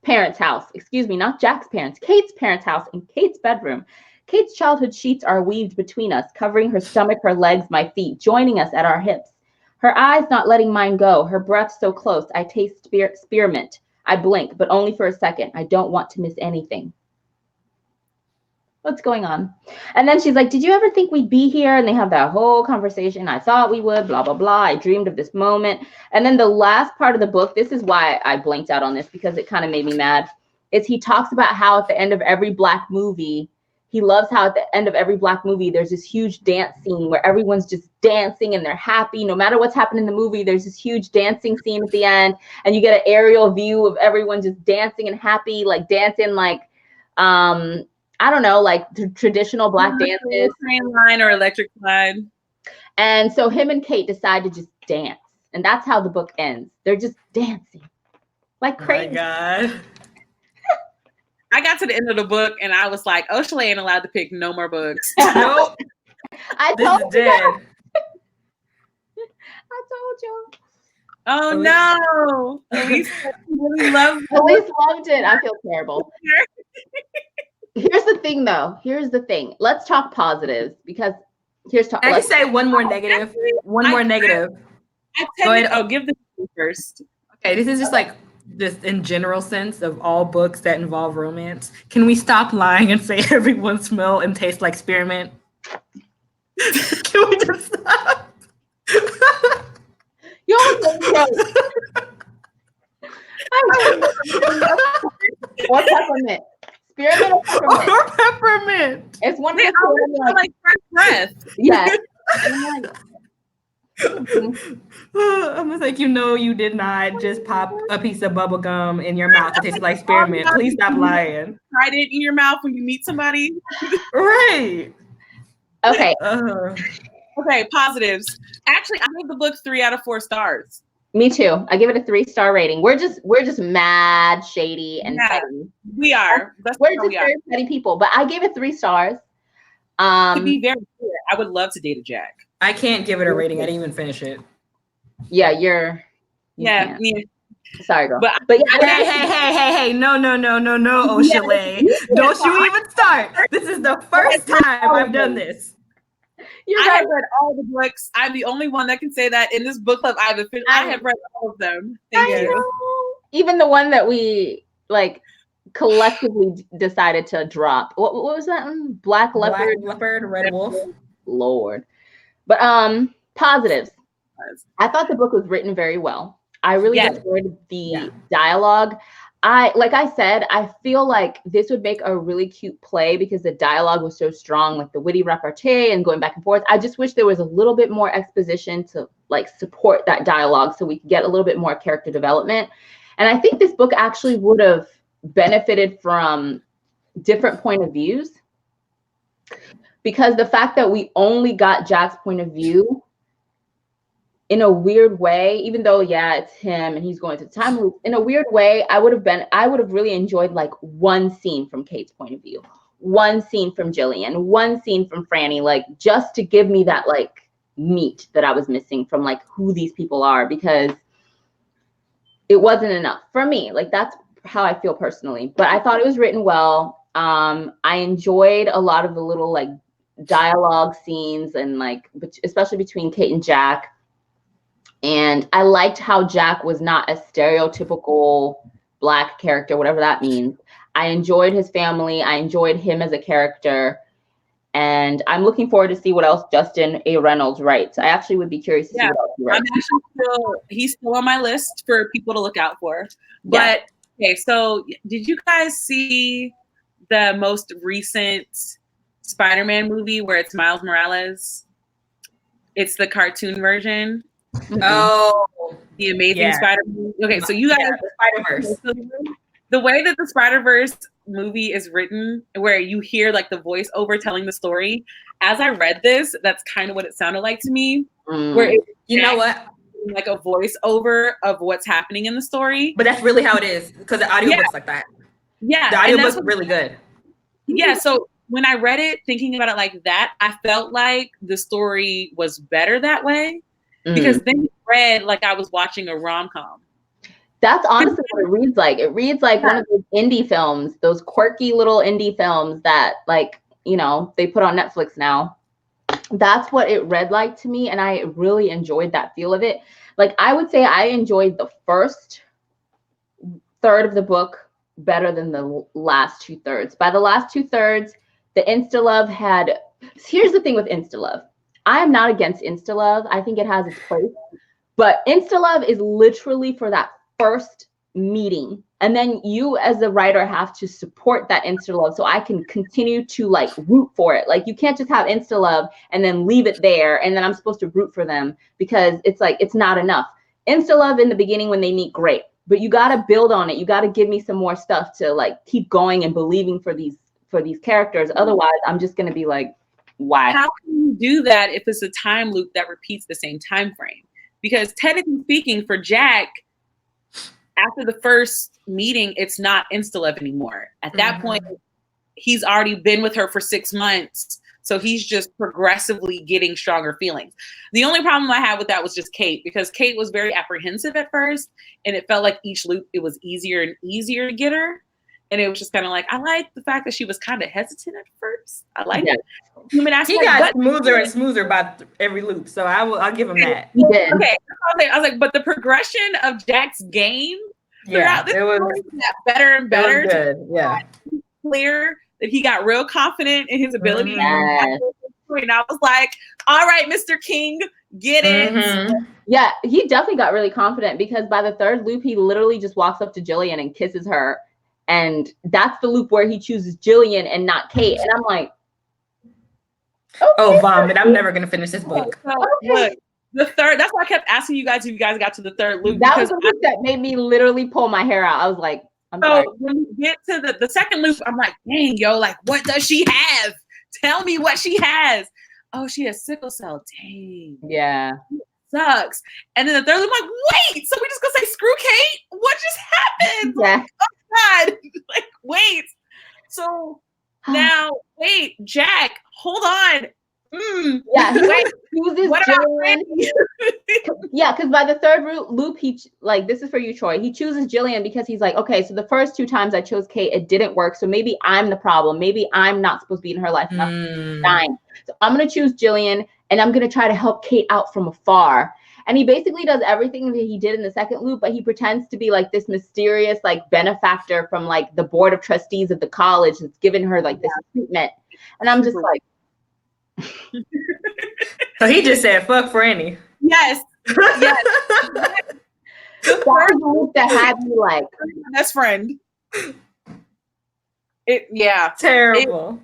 parents' house. Excuse me, not Jack's parents. Kate's parents' house in Kate's bedroom. Kate's childhood sheets are weaved between us, covering her stomach, her legs, my feet, joining us at our hips. Her eyes not letting mine go. Her breath so close. I taste spearmint. I blink, but only for a second. I don't want to miss anything. What's going on? And then she's like, did you ever think we'd be here? And they have that whole conversation. I thought we would, blah, blah, blah. I dreamed of this moment. And then the last part of the book, this is why I blinked out on this because it kind of made me mad, is he talks about how at the end of every Black movie, he loves how at the end of every Black movie, there's this huge dance scene where everyone's just dancing and they're happy. No matter what's happening in the movie, there's this huge dancing scene at the end. And you get an aerial view of everyone just dancing and happy, like dancing like, I don't know, like the traditional Black dances. Train line or electric slide. And so him and Kate decide to just dance. And that's how the book ends. They're just dancing like crazy. Oh my God. I got to the end of the book and I was like, Oshale ain't allowed to pick no more books. Nope. I This told is you. dead. I told you. Oh Elise- no. Elise really loves Elise loved it. I feel terrible. Here's the thing, though. Here's the thing. Let's talk positives because here's talk. I can say one more negative. One more negative. Go ahead. I'll give this first. Okay, this is just like just in general sense of all books that involve romance. Can we stop lying and say everyone smell and taste like spearmint? Can we just stop? You almost made me or peppermint. Spearmint or peppermint. Or peppermint. It's one of They the two. always smell like fresh breath. Yes. And I'm like, I'm just like, you did not just pop a piece of bubble gum in your mouth that tasted like spearmint. Please stop lying. Tried it in your mouth when you meet somebody. Right. okay. Okay, positives. Actually, I gave the book 3 out of 4 stars. Me too. I give it a 3-star rating. We're just mad shady and petty. We are. We're just very petty people. But I gave it 3 stars. To be very clear, I would love to date a Jack. I can't give it a rating. I didn't even finish it. Yeah, yeah. Sorry, girl. But yeah, hey. No, Oshale. Don't you even start. This is the first time I've done this. I have read all the books. I'm the only one that can say that in this book club. I have read all of them. Thank you. Even the one that we like collectively decided to drop. What was that one? Black Leopard, Red Wolf. Lord. But positives. I thought the book was written very well. I really enjoyed the dialogue. Like I said, I feel like this would make a really cute play because the dialogue was so strong, like the witty repartee and going back and forth. I just wish there was a little bit more exposition to like support that dialogue so we could get a little bit more character development. And I think this book actually would have benefited from different point of views, because the fact that we only got Jack's point of view in a weird way, even though it's him and he's going through the time loop, in a weird way, I would have really enjoyed like one scene from Kate's point of view, one scene from Jillian, one scene from Franny, like just to give me that like meat that I was missing from like who these people are, because it wasn't enough for me. Like that's how I feel personally, but I thought it was written well. I enjoyed a lot of the little like dialogue scenes and like, especially between Kate and Jack. And I liked how Jack was not a stereotypical Black character, whatever that means. I enjoyed his family. I enjoyed him as a character. And I'm looking forward to see what else Justin A. Reynolds writes. I actually would be curious to see what else he writes. He's still on my list for people to look out for. But okay, so did you guys see the most recent Spider-Man movie where it's Miles Morales? It's the cartoon version. Oh, the Amazing Spider-Man. Okay, so you guys, the Spider-Verse. The way that the Spider-Verse movie is written, where you hear like the voiceover telling the story, as I read this, that's kind of what it sounded like to me. Where you know what, like a voiceover of what's happening in the story. But that's really how it is, because the audiobook's like that. Yeah, the audiobook's really good. Yeah, so when I read it, thinking about it like that, I felt like the story was better that way. Because then it read like I was watching a rom-com. That's honestly what it reads like. It reads like one of those indie films, those quirky little indie films that like, you know, they put on Netflix now. That's what it read like to me. And I really enjoyed that feel of it. Like I would say I enjoyed the first third of the book better than the last 2/3. By the last 2/3, the Insta-Love had, here's the thing with Insta-Love. I am not against Insta-Love. I think it has its place. But Insta-Love is literally for that first meeting. And then you as a writer have to support that Insta-Love so I can continue to like root for it. Like you can't just have Insta-Love and then leave it there and then I'm supposed to root for them, because it's like, it's not enough. Insta-Love in the beginning when they meet, great. But you got to build on it. You got to give me some more stuff to like keep going and believing for these characters. Otherwise, I'm just going to be like, why? How can you do that if it's a time loop that repeats the same time frame? Because technically speaking, for Jack, after the first meeting, it's not Insta-Love anymore. At that point, he's already been with her for 6 months. So he's just progressively getting stronger feelings. The only problem I had with that was just Kate, because Kate was very apprehensive at first. And it felt like each loop, it was easier and easier to get her. And it was just kind of like, I like the fact that she was kind of hesitant at first. I like it. Human aspect. He got smoother and smoother by every loop. So I'll give him that. He did. Okay. I was like, but the progression of Jack's game throughout this story got better and better. Good. Yeah. Clear that he got real confident in his ability. Yes. And I was like, all right, Mr. King, get it. Yeah, he definitely got really confident, because by the third loop, he literally just walks up to Jillian and kisses her. And that's the loop where he chooses Jillian and not Kate. And I'm like, okay. Oh, vomit. I'm never going to finish this book. So, look, the third, that's why I kept asking you guys if you guys got to the third loop. That was the loop that made me literally pull my hair out. I was like, I'm sorry. When you get to the second loop, I'm like, dang, yo, like, what does she have? Tell me what she has. Oh, she has sickle cell. Dang. Yeah. sucks. And then the third loop, I'm like, wait, so we just gonna say screw Kate? What just happened? Yeah. Like, oh God, like wait. So now, wait, Jack, hold on. Yeah, he wait, chooses what about Jillian. Yeah, because by the third loop, he like, this is for you, Troy. He chooses Jillian because he's like, okay, so the first 2 times I chose Kate, it didn't work. So maybe I'm the problem. Maybe I'm not supposed to be in her life enough to shine. So I'm gonna choose Jillian, and I'm gonna try to help Kate out from afar. And he basically does everything that he did in the second loop, but he pretends to be like this mysterious like benefactor from like the board of trustees of the college that's giving her like this treatment. And I'm just like, so he just said, fuck Franny. Yes. Yes. the first loop that had me like, best friend. Terrible.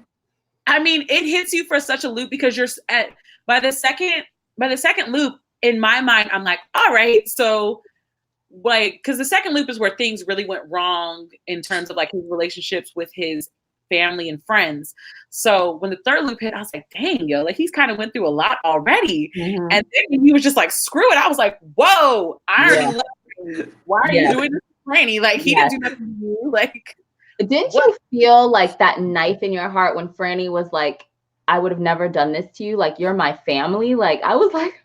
I mean, it hits you for such a loop because you're by the second loop, in my mind, I'm like, all right, so like, because the second loop is where things really went wrong in terms of like his relationships with his family and friends. So when the third loop hit, I was like, dang, yo, like he's kind of went through a lot already. And then he was just like, screw it. I was like, whoa, I already love you. Why are you doing this to Franny? Like he didn't do nothing to you. Like, didn't you feel like that knife in your heart when Franny was like, I would have never done this to you. Like, you're my family. Like, I was like,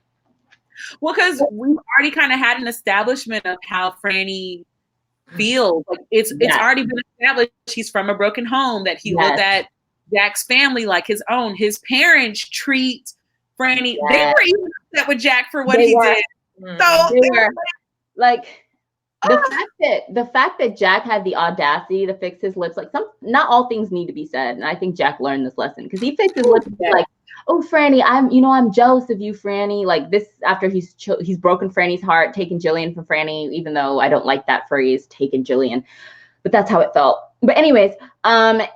well, because we've already kind of had an establishment of how Franny feels. Like it's already been established. He's from a broken home, that he looked at Jack's family like his own. His parents treat Franny. They were even upset with Jack for what he did. So they were like the fact that Jack had the audacity to fix his lips, like not all things need to be said. And I think Jack learned this lesson because he fixed his lips like, oh, Franny, I'm jealous of you, Franny. Like this, after he's broken Franny's heart, taking Jillian from Franny, even though I don't like that phrase, taking Jillian, but that's how it felt. But anyways, Jack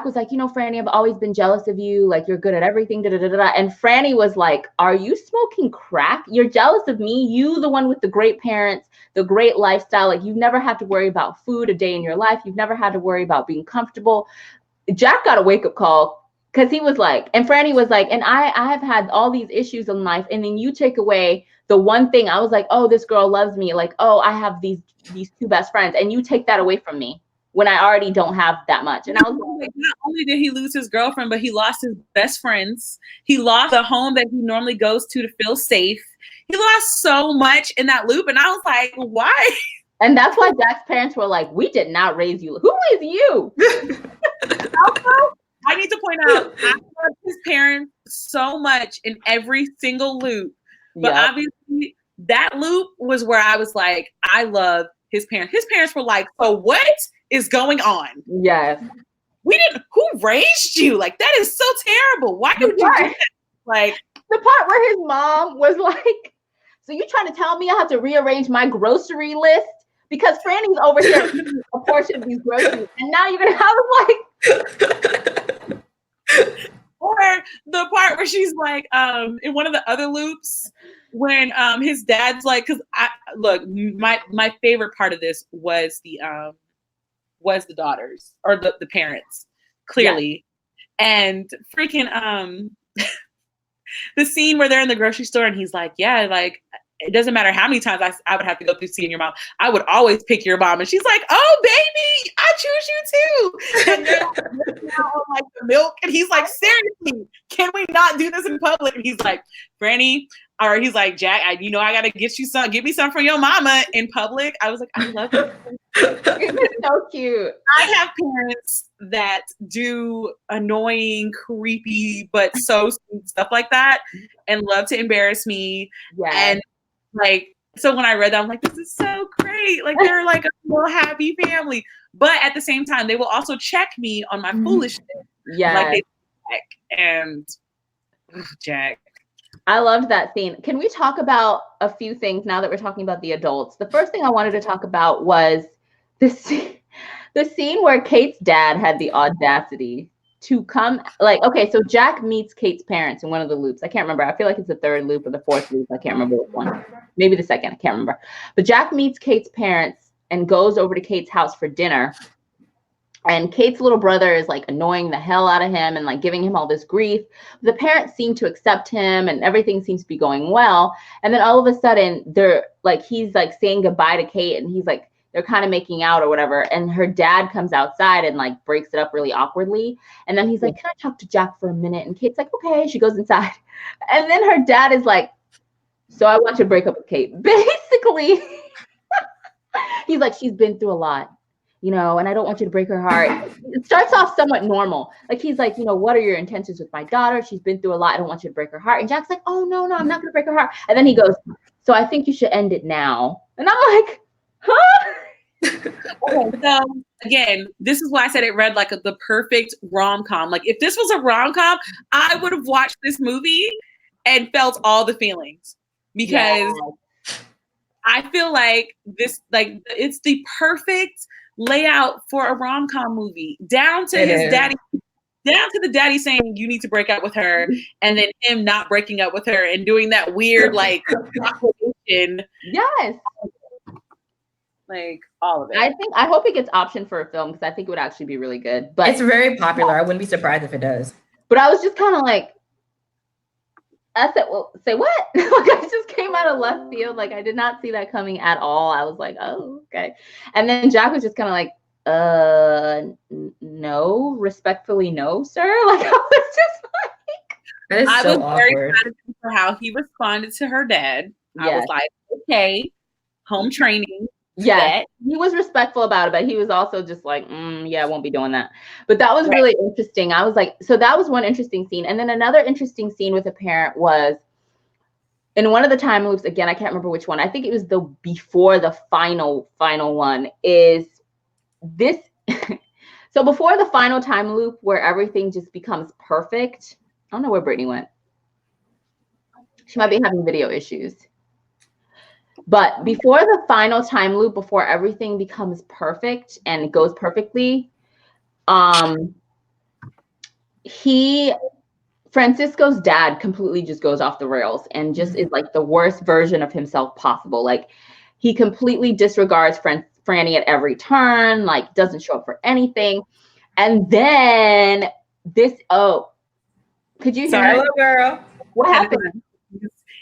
was like, Franny, I've always been jealous of you. Like you're good at everything. Da, da, da, da. And Franny was like, are you smoking crack? You're jealous of me. You, the one with the great parents, the great lifestyle. Like you've never had to worry about food a day in your life. You've never had to worry about being comfortable. Jack got a wake up call. Because he was like, and Franny was like, and I have had all these issues in life. And then you take away the one thing. I was like, oh, this girl loves me. Like, oh, I have these 2 best friends. And you take that away from me when I already don't have that much. And I was like, not only did he lose his girlfriend, but he lost his best friends. He lost the home that he normally goes to feel safe. He lost so much in that loop. And I was like, why? And that's why Jack's parents were like, we did not raise you. Who is you? Also, I need to point out, I love his parents so much in every single loop. But obviously, that loop was where I was like, I love his parents. His parents were like, so what is going on? Yes. Who raised you? Like, that is so terrible. Why would you do that? Like, the part where his mom was like, so you trying to tell me I have to rearrange my grocery list? Because Franny's over here eating a portion of these groceries. And now you're going to have like... Or the part where she's like, in one of the other loops, when his dad's like, because my favorite part of this was the daughters or the parents, clearly. Yeah. And freaking the scene where they're in the grocery store and he's like, yeah, like it doesn't matter how many times I would have to go through seeing your mom. I would always pick your mom. And she's like, oh, baby, I choose you too. And then like the milk. And he's like, seriously, can we not do this in public? And he's like, Franny, or he's like, Jack, I got to give me some from your mama in public. I was like, I love it. It's so cute. I have parents that do annoying, creepy, but so sweet stuff like that and love to embarrass me. Yes. And like, so when I read that, I'm like, this is so great. Like, they're like a little happy family. But at the same time, they will also check me on my foolishness. Yeah. Like, they check. And Jack. I loved that scene. Can we talk about a few things now that we're talking about the adults? The first thing I wanted to talk about was the scene where Kate's dad had the audacity to come, like, okay, so Jack meets Kate's parents in one of the loops. I can't remember. I feel like it's the third loop or the fourth loop. I can't remember which one. Maybe the second. I can't remember. But Jack meets Kate's parents and goes over to Kate's house for dinner. And Kate's little brother is like annoying the hell out of him and like giving him all this grief. The parents seem to accept him and everything seems to be going well. And then all of a sudden they're like, he's like saying goodbye to Kate and he's like, they're kind of making out or whatever. And her dad comes outside and like breaks it up really awkwardly. And then he's like, can I talk to Jack for a minute? And Kate's like, okay. She goes inside. And then her dad is like, so I want you to break up with Kate. Basically, he's like, she's been through a lot. You know, and I don't want you to break her heart. It starts off somewhat normal. Like he's like, you know, what are your intentions with my daughter? She's been through a lot. I don't want you to break her heart. And Jack's like, oh, no, I'm not going to break her heart. And then he goes, so I think you should end it now. And I'm like, huh? Okay, so again, this is why I said it read like the perfect rom-com. Like if this was a rom-com, I would have watched this movie and felt all the feelings because I feel like this, like it's the perfect layout for a rom-com movie, down to the daddy saying you need to break up with her, and then him not breaking up with her and doing that weird like proclamation. Yes, like all of it. I hope it gets optioned for a film because I think it would actually be really good. But it's very popular. I wouldn't be surprised if it does. But I was just kind of like, I said, well, say what? Like I just came out of left field. Like I did not see that coming at all. I was like, oh, okay. And then Jack was just kind of like, no, respectfully, no, sir. Like I was just like, that is so awkward. Very excited for how he responded to her dad. I was like, okay, home training. Yeah, he was respectful about it, but he was also just like, yeah, I won't be doing that. But that was really interesting. I was like, so that was one interesting scene. And then another interesting scene with a parent was in one of the time loops, again, I can't remember which one. I think it was the before the final one is this. So before the final time loop where everything just becomes perfect. I don't know where Brittany went. She might be having video issues. But before the final time loop, before everything becomes perfect and it goes perfectly, Francisco's dad completely just goes off the rails and just is like the worst version of himself possible. Like he completely disregards Franny at every turn, like doesn't show up for anything. And then this, could you hear me? Girl. What happened?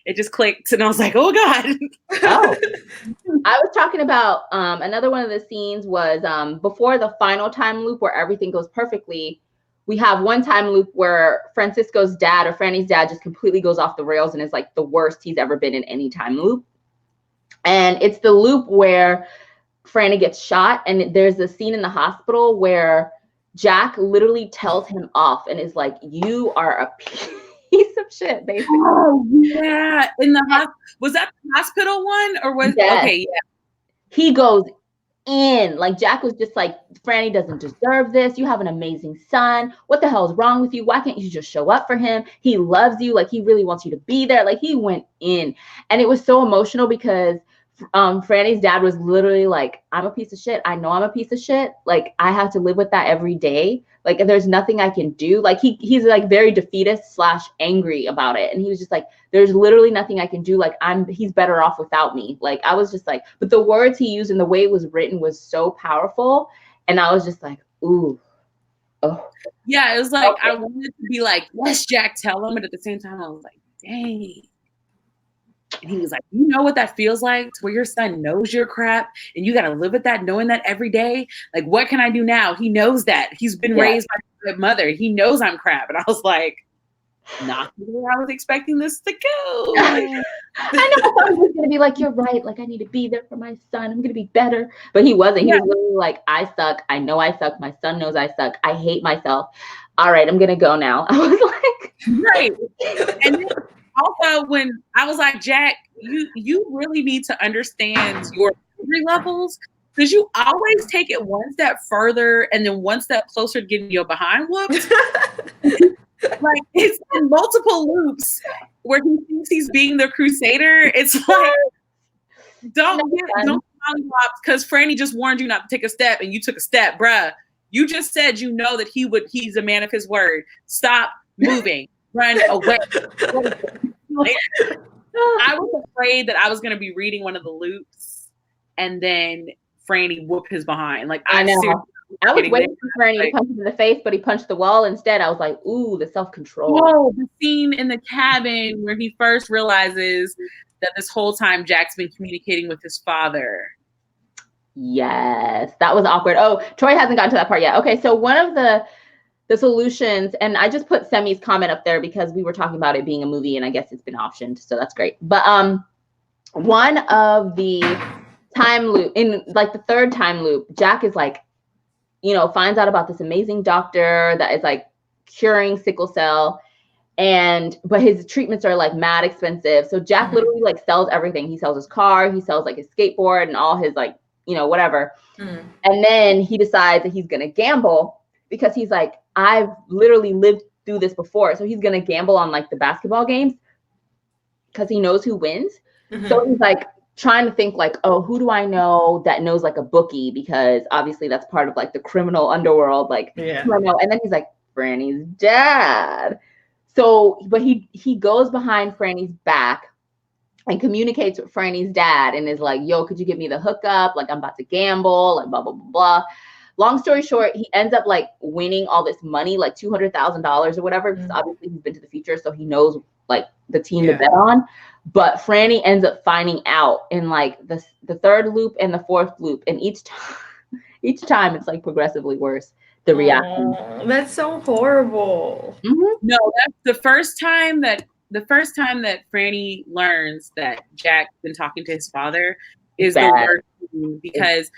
It just clicked and I was like, oh God. Oh, I was talking about another one of the scenes was before the final time loop where everything goes perfectly. We have one time loop where Francisco's dad or Franny's dad just completely goes off the rails and is like the worst he's ever been in any time loop. And it's the loop where Franny gets shot. And there's a scene in the hospital where Jack literally tells him off and is like, you are a piece of shit, basically. Oh yeah, was that the hospital one or was okay? Yeah, he goes in like Jack was just like, Franny doesn't deserve this. You have an amazing son. What the hell is wrong with you? Why can't you just show up for him? He loves you. Like he really wants you to be there. Like he went in, and it was so emotional because Franny's dad was literally like, I'm a piece of shit. I know I'm a piece of shit. Like I have to live with that every day. Like there's nothing I can do. Like he's like very defeatist / angry about it. And he was just like, there's literally nothing I can do. Like he's better off without me. Like I was just like, but the words he used and the way it was written was so powerful. And I was just like, ooh. Oh. Yeah, it was like, okay. I wanted to be like, yes, Jack, tell him. But at the same time, I was like, dang. And he was like, you know what that feels like? Where your son knows you're crap and you got to live with that, knowing that every day. Like, what can I do now? He knows that. He's been raised by my mother. He knows I'm crap. And I was like, not the way I was expecting this to go. I know I was going to be like, you're right. Like, I need to be there for my son. I'm going to be better. But he wasn't. He was literally like, I suck. I know I suck. My son knows I suck. I hate myself. All right, I'm going to go now. I was like, right. And then, also, when I was like, Jack, you really need to understand your injury levels because you always take it one step further and then one step closer to getting your behind whooped. Like it's in multiple loops where he thinks he's being the crusader. It's like don't mollywops because Franny just warned you not to take a step and you took a step, bruh. You just said you know that he's a man of his word. Stop moving. Run away. Like, I was afraid that I was going to be reading one of the loops and then Franny whoop his behind. Like I know. I was getting waiting there. for Franny to Like, punch him in the face, but he punched the wall instead. I was like, ooh, the self-control. whoa, the scene in the cabin where he first realizes that this whole time Jack's been communicating with his father. Yes, that was awkward. Oh, Troy hasn't gotten to that part yet. Okay, so one of the solutions, and I just put Semi's comment up there because we were talking about it being a movie, and I guess it's been optioned, so that's great. But one of the time loop in like the third time loop, Jack is like, you know, finds out about this amazing doctor that is like curing sickle cell, but his treatments are like mad expensive. So Jack literally like sells everything. He sells his car, he sells like his skateboard and all his like, you know, whatever. And then he decides that he's gonna gamble because he's like, I've literally lived through this before. So he's gonna gamble on like the basketball games because he knows who wins. So he's like trying to think like, oh, who do I know that knows like a bookie? Because obviously that's part of like the criminal underworld. Like, Yeah. who do I know? And then he's like, Franny's dad. So, but he goes behind Franny's back and communicates with Franny's dad and is like, yo, could you give me the hookup? Like, I'm about to gamble, like blah, blah, blah, blah. Long story short, he ends up like winning all this money, like $200,000 or whatever, because obviously he's been to the future, so he knows like the team to bet on. But Franny ends up finding out in like the third loop and the fourth loop, and each time it's like progressively worse. The reaction. That's so horrible. No, that's the first time that Franny learns that Jack's been talking to his father is the worst scene, because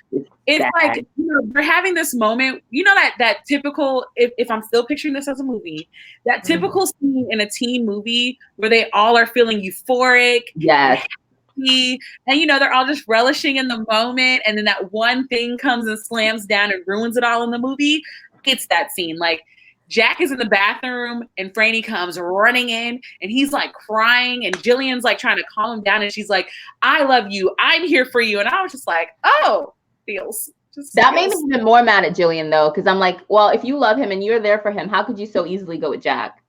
it's like, you know, we're having this moment, you know, that typical, if I'm still picturing this as a movie, that typical scene in a teen movie where they all are feeling euphoric. Yes. And you know, they're all just relishing in the moment, and then that one thing comes and slams down and ruins it all in the movie. It's that scene. Like, Jack is in the bathroom and Franny comes running in and he's like crying, and Jillian's like trying to calm him down, and she's like, I love you, I'm here for you. And I was just like, oh, feels. That made me even more mad at Jillian though, because I'm like, well, if you love him and you're there for him, how could you so easily go with Jack?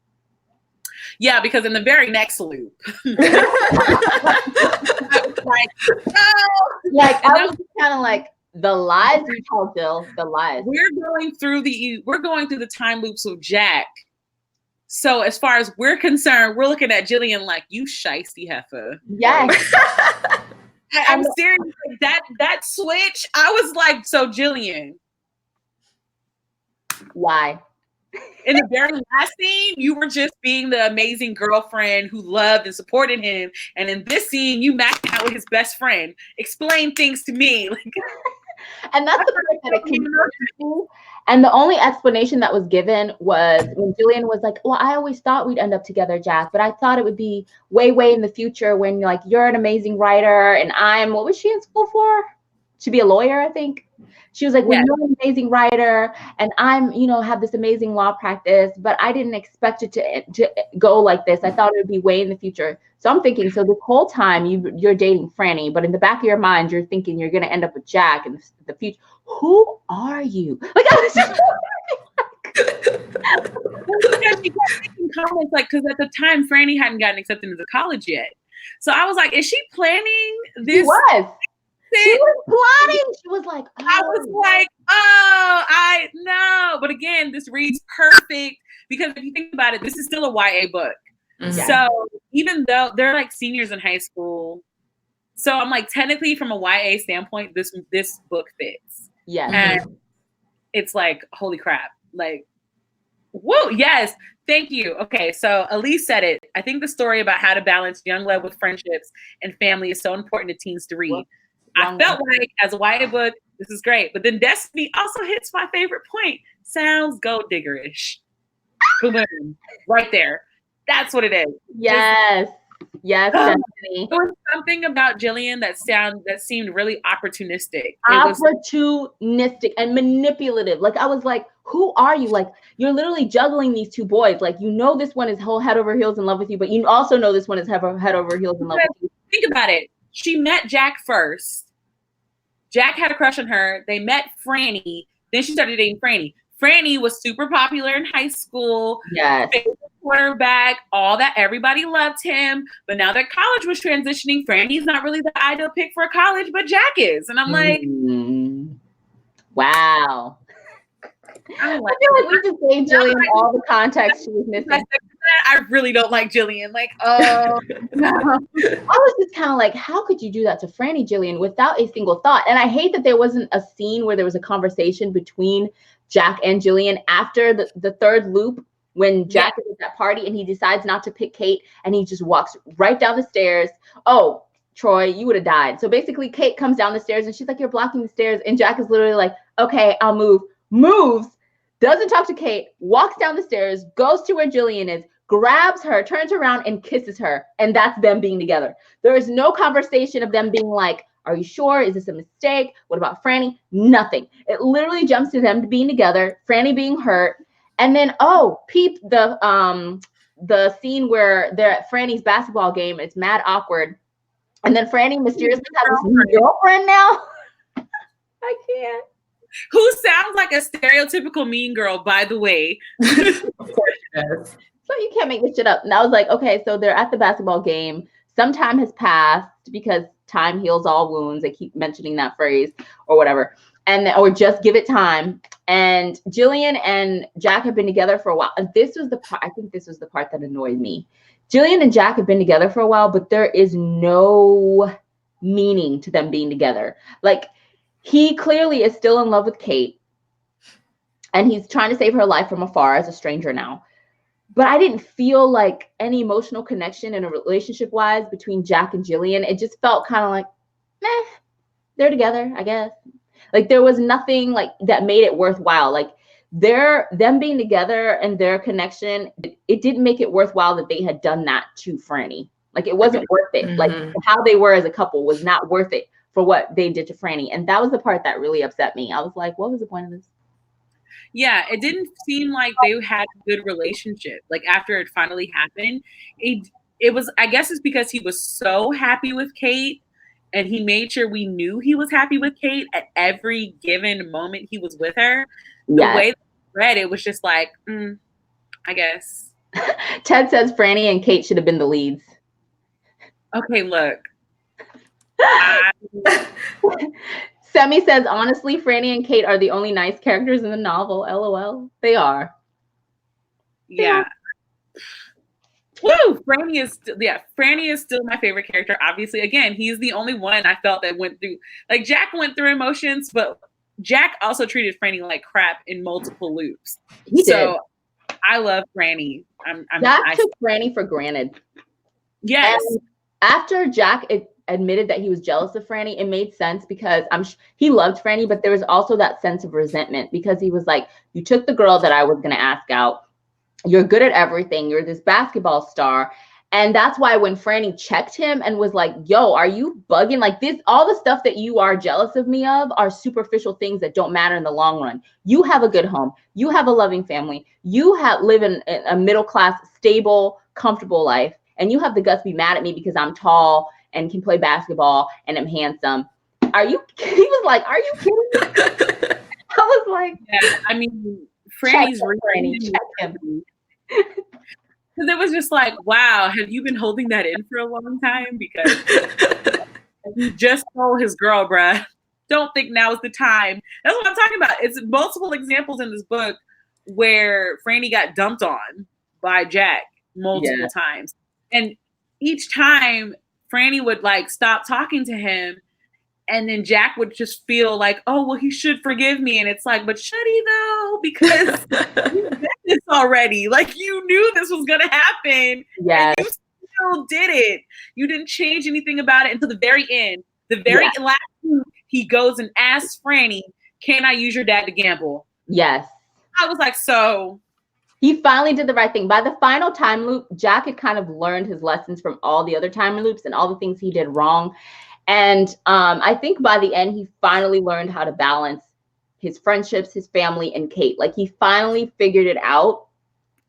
Yeah, because in the very next loop, like, I was kind of like, the lies you told, Jill, the lies. We're going through the time loops with Jack. So as far as we're concerned, we're looking at Jillian like, you shiesty heifer. Yes. I'm serious. That switch, I was like, so Jillian, why? In the very last scene, you were just being the amazing girlfriend who loved and supported him. And in this scene, you matched out with his best friend. Explain things to me. And that's the part that it came to. And the only explanation that was given was when Jillian was like, well, I always thought we'd end up together, Jack, but I thought it would be way, way in the future when like you're an amazing writer and what was she in school for? To be a lawyer, I think. She was like, well, you're an amazing writer and I'm, you know, have this amazing law practice, but I didn't expect it to go like this. I thought it would be way in the future. So I'm thinking, so this whole time you're dating Franny, but in the back of your mind, you're thinking you're going to end up with Jack in the future. Who are you? Like, I was just she kept making comments like, because at the time, Franny hadn't gotten accepted into college yet. So I was like, is she planning this? She was plotting. She was like, oh. I was like, oh, I know. But again, this reads perfect because if you think about it, this is still a YA book. Mm-hmm. So even though they're like seniors in high school, so I'm like, technically from a YA standpoint, this book fits. Yeah. And it's like, holy crap. Like, whoa, yes. Thank you. Okay, so Elise said it. I think the story about how to balance young love with friendships and family is so important to teens to read. Well, I felt like as a YA book, this is great. But then Destiny also hits my favorite point. Sounds gold diggerish. Boom, boom. Right there. That's what it is. Yes. Yes, Destiny. There was something about Jillian that seemed really opportunistic. Opportunistic and manipulative. Like I was like, who are you? Like you're literally juggling these two boys. Like you know this one is whole head over heels in love with you, but you also know this one is head over heels in love with you. Think about it. She met Jack first. Jack had a crush on her. They met Franny. Then she started dating Franny. Franny was super popular in high school. Yes. Quarterback, all that. Everybody loved him. But now that college was transitioning, Franny's not really the ideal pick for a college, but Jack is. And I'm like, wow. I don't like I feel like we just gave Jillian all the context she was missing. I really don't like Jillian. Like, oh no. I was just kind of like, how could you do that to Franny, Jillian, without a single thought? And I hate that there wasn't a scene where there was a conversation between Jack and Jillian after the third loop when Jack is at that party and he decides not to pick Kate and he just walks right down the stairs. Oh, Troy, you would have died. So basically Kate comes down the stairs and she's like, you're blocking the stairs. And Jack is literally like, okay, I'll move. Moves, doesn't talk to Kate, walks down the stairs, goes to where Jillian is, grabs her, turns around and kisses her. And that's them being together. There is no conversation of them being like, are you sure? Is this a mistake? What about Franny? Nothing. It literally jumps to them being together, Franny being hurt. And then, oh, peep the scene where they're at Franny's basketball game. It's mad awkward. And then Franny mysteriously has a new girlfriend now. I can't. Who sounds like a stereotypical mean girl, by the way. Of course she does. So you can't make this shit up. And I was like, okay, so they're at the basketball game. Some time has passed because time heals all wounds. They keep mentioning that phrase or whatever. Or just give it time. And Jillian and Jack have been together for a while. And this was the part, I think this was the part that annoyed me. Jillian and Jack have been together for a while, but there is no meaning to them being together. Like, he clearly is still in love with Kate. And he's trying to save her life from afar as a stranger now. But I didn't feel like any emotional connection in a relationship-wise between Jack and Jillian. It just felt kind of like, meh, they're together, I guess. Like, there was nothing like that made it worthwhile. Like, them being together and their connection, it didn't make it worthwhile that they had done that to Franny. Like, it wasn't worth it. Mm-hmm. Like, how they were as a couple was not worth it for what they did to Franny. And that was the part that really upset me. I was like, what was the point of this? Yeah, it didn't seem like they had a good relationship. Like, after it finally happened, it was, I guess it's because he was so happy with Kate and he made sure we knew he was happy with Kate at every given moment he was with her. The way they read it was just like, I guess. Ted says Franny and Kate should have been the leads. Okay, look. Semi says, honestly, Franny and Kate are the only nice characters in the novel. LOL. They are. Yeah. Woo! Franny is still my favorite character. Obviously, again, he's the only one I felt that went through, like, Jack went through emotions, but Jack also treated Franny like crap in multiple loops. He did. I love Franny. Jack took Franny for granted. Yes. And after Jack admitted that he was jealous of Franny, it made sense because he loved Franny, but there was also that sense of resentment because he was like, you took the girl that I was going to ask out. You're good at everything. You're this basketball star. And that's why when Franny checked him and was like, yo, are you bugging? Like, this, all the stuff that you are jealous of me of are superficial things that don't matter in the long run. You have a good home. You have a loving family. You live in a middle-class, stable, comfortable life. And you have the guts to be mad at me because I'm tall and can play basketball and I'm handsome. He was like, are you kidding me? I was like, yeah, I mean, Franny's check him. Because it was just like, wow, have you been holding that in for a long time? Because you just stole his girl, bruh. Don't think now is the time. That's what I'm talking about. It's multiple examples in this book where Franny got dumped on by Jack multiple times. And each time Franny would like stop talking to him, and then Jack would just feel like, oh, well, he should forgive me. And it's like, but should he though? Because you did this already. Like, you knew this was going to happen. Yes. And you still did it. You didn't change anything about it until the very end. The very last week, he goes and asks Franny, can I use your dad to gamble? Yes. I was like, so. He finally did the right thing. By the final time loop, Jack had kind of learned his lessons from all the other time loops and all the things he did wrong. And I think by the end, he finally learned how to balance his friendships, his family, and Kate. Like, he finally figured it out.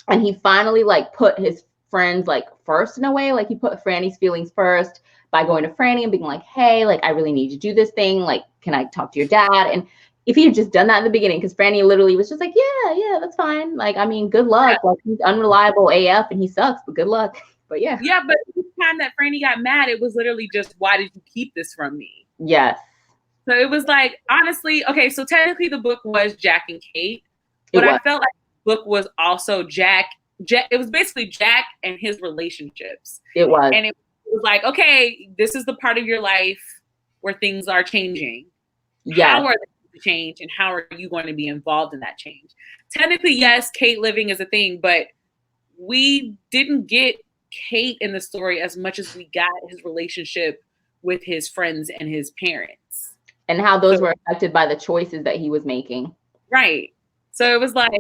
And he finally, like, put his friends, like, first in a way. Like, he put Franny's feelings first by going to Franny and being like, hey, like, I really need you to do this thing. Like, can I talk to your dad? And if he had just done that in the beginning, because Franny literally was just like, yeah, that's fine. Like, I mean, good luck. Like, he's unreliable AF and he sucks, but good luck. But yeah. Yeah, but the time that Franny got mad, it was literally just, why did you keep this from me? Yes. So it was like, honestly, okay, so technically the book was Jack and Kate. But I felt like the book was also Jack. It was basically Jack and his relationships. It was. And it was like, okay, this is the part of your life where things are changing. Yes. How are they going to change, and how are you going to be involved in that change? Technically, yes, Kate living is a thing, but we didn't get Kate in the story as much as we got his relationship with his friends and his parents. And how those were affected by the choices that he was making. Right. So it was like,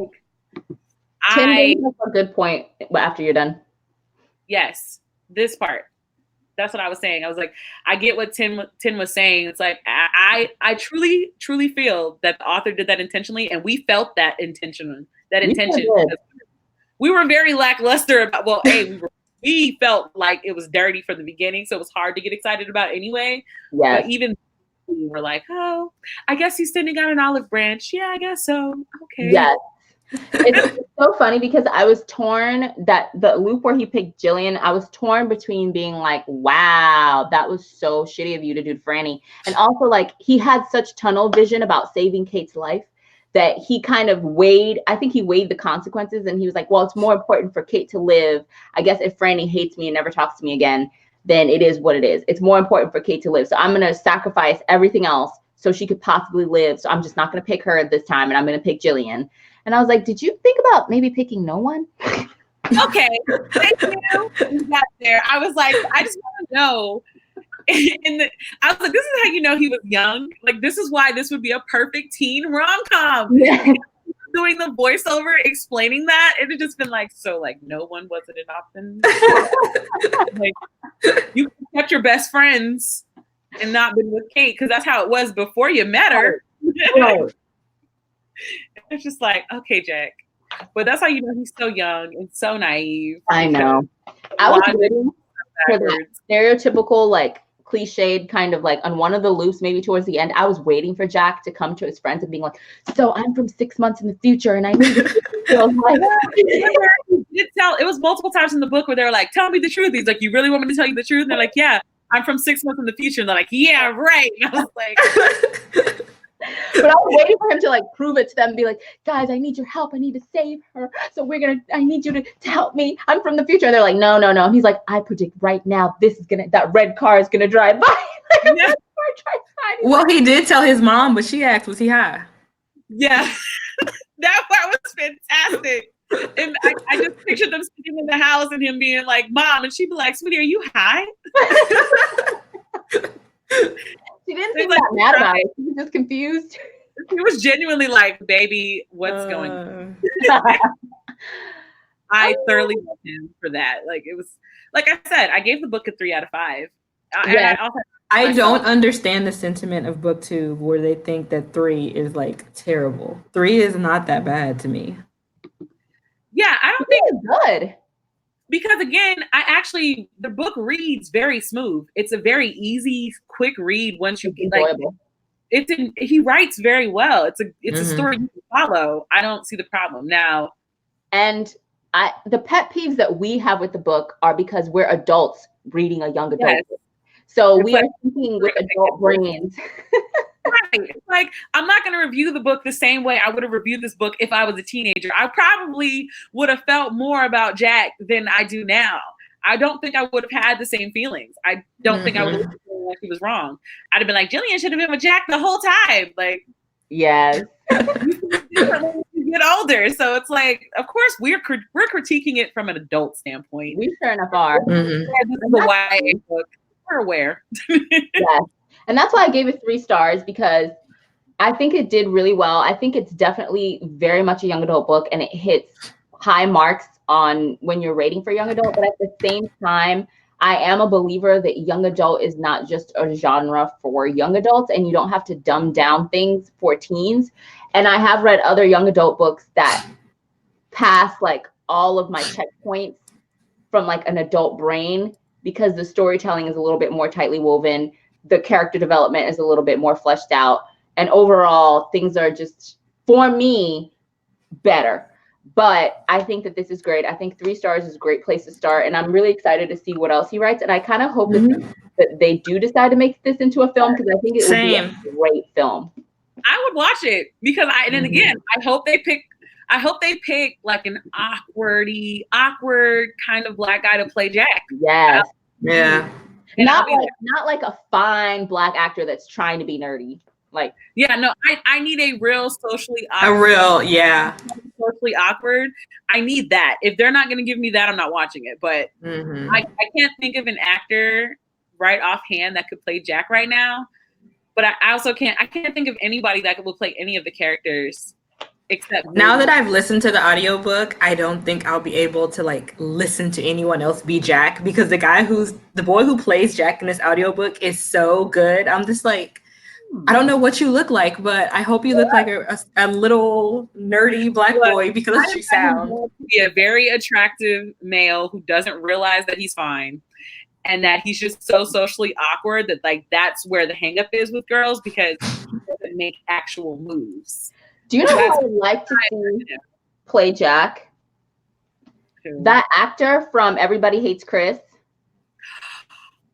Tim, you have a good point after you're done. Yes, this part. That's what I was saying. I was like, I get what Tim was saying. It's like, I truly, truly feel that the author did that intentionally, and we felt that intention. We were very lackluster about, well, we felt like it was dirty from the beginning, so it was hard to get excited about anyway. Yes. But even we were like, oh, I guess he's sending out an olive branch. Yeah, I guess so. Okay. Yes. It's so funny because I was torn that the loop where he picked Jillian, I was torn between being like, wow, that was so shitty of you to do to Franny. And also like he had such tunnel vision about saving Kate's life that he kind of weighed the consequences, and he was like, well, it's more important for Kate to live. I guess if Franny hates me and never talks to me again, then it is what it is. It's more important for Kate to live. So I'm going to sacrifice everything else so she could possibly live. So I'm just not going to pick her this time, and I'm going to pick Jillian. And I was like, did you think about maybe picking no one? Okay, thank you. We got there. I was like, I just want to know. I was like, this is how you know he was young. Like, this is why this would be a perfect teen rom-com. Yeah. Doing the voiceover, explaining that, it had just been like, so like no one wasn't an option. Like, you kept your best friends and not been with Kate, because that's how it was before you met her. Right. It's just like, okay, Jack. But that's how you know he's so young and so naive. I know. I was waiting for the stereotypical, like, cliched kind of like on one of the loops, maybe towards the end, I was waiting for Jack to come to his friends and being like, so I'm from 6 months in the future and I need to it was multiple times in the book where they're like, tell me the truth. He's like, you really want me to tell you the truth? And they're like, yeah, I'm from 6 months in the future. And they're like, yeah, right. And I was like, but I was waiting for him to like prove it to them and be like, guys, I need your help. I need to save her. So I need you to help me. I'm from the future. And they're like, no. And he's like, I predict right now, that red car is going to drive by. Yeah. Well, he did tell his mom, but she asked, was he high? Yeah. That part was fantastic. And I just pictured them sitting in the house and him being like, Mom, and she'd be like, sweetie, are you high? She didn't seem that mad about it. She was just confused. She was genuinely like, baby, what's going on? I thoroughly loved him for that. Like, it was, like I said, I gave the book a 3 out of 5. I don't understand the sentiment of book 2 where they think that 3 is like terrible. 3 is not that bad to me. Yeah, I don't think it's good. Because again, the book reads very smooth. It's a very easy, quick read once you get like he writes very well. It's a story you can follow. I don't see the problem now. And the pet peeves that we have with the book are because we're adults reading a young adult. Yes. So we are thinking with adult brains. Right. It's like, I'm not going to review the book the same way I would have reviewed this book if I was a teenager. I probably would have felt more about Jack than I do now. I don't think I would have had the same feelings. I don't think I would have felt like he was wrong. I'd have been like, Jillian should have been with Jack the whole time. Like, yes. You get older. So it's like, of course, we're critiquing it from an adult standpoint. We sure enough are. This is a YA book. We're aware. Yes. And that's why I gave it 3 stars, because I think it did really well. I think it's definitely very much a young adult book, and it hits high marks on when you're rating for young adult. But at the same time, I am a believer that young adult is not just a genre for young adults, and you don't have to dumb down things for teens. And I have read other young adult books that pass like all of my checkpoints from like an adult brain, because the storytelling is a little bit more tightly woven. The character development is a little bit more fleshed out. And overall, things are just, for me, better. But I think that this is great. I think 3 stars is a great place to start. And I'm really excited to see what else he writes. And I kind of hope that they do decide to make this into a film, because I think it would be a great film. I would watch it, because again, I hope they pick I hope they pick like an awkward kind of black guy to play Jack. Yes. Yeah. And Not like a fine black actor that's trying to be nerdy. Like, yeah, no, I need a real socially A awkward. real, yeah. Socially awkward. I need that. If they're not going to give me that, I'm not watching it. But Mhm. I can't think of an actor right offhand that could play Jack right now. But I also can't think of anybody that will play any of the characters except Now that I've listened to the audiobook, I don't think I'll be able to like listen to anyone else be Jack, because the boy who plays Jack in this audiobook is so good. I'm just like, I don't know what you look like, but I hope you look like a little nerdy black boy because that's what you sound. be a very attractive male who doesn't realize that he's fine. And that he's just so socially awkward that like that's where the hang up is with girls, because he doesn't make actual moves. do you know who I would like to see play Jack? Who? That actor from Everybody Hates Chris.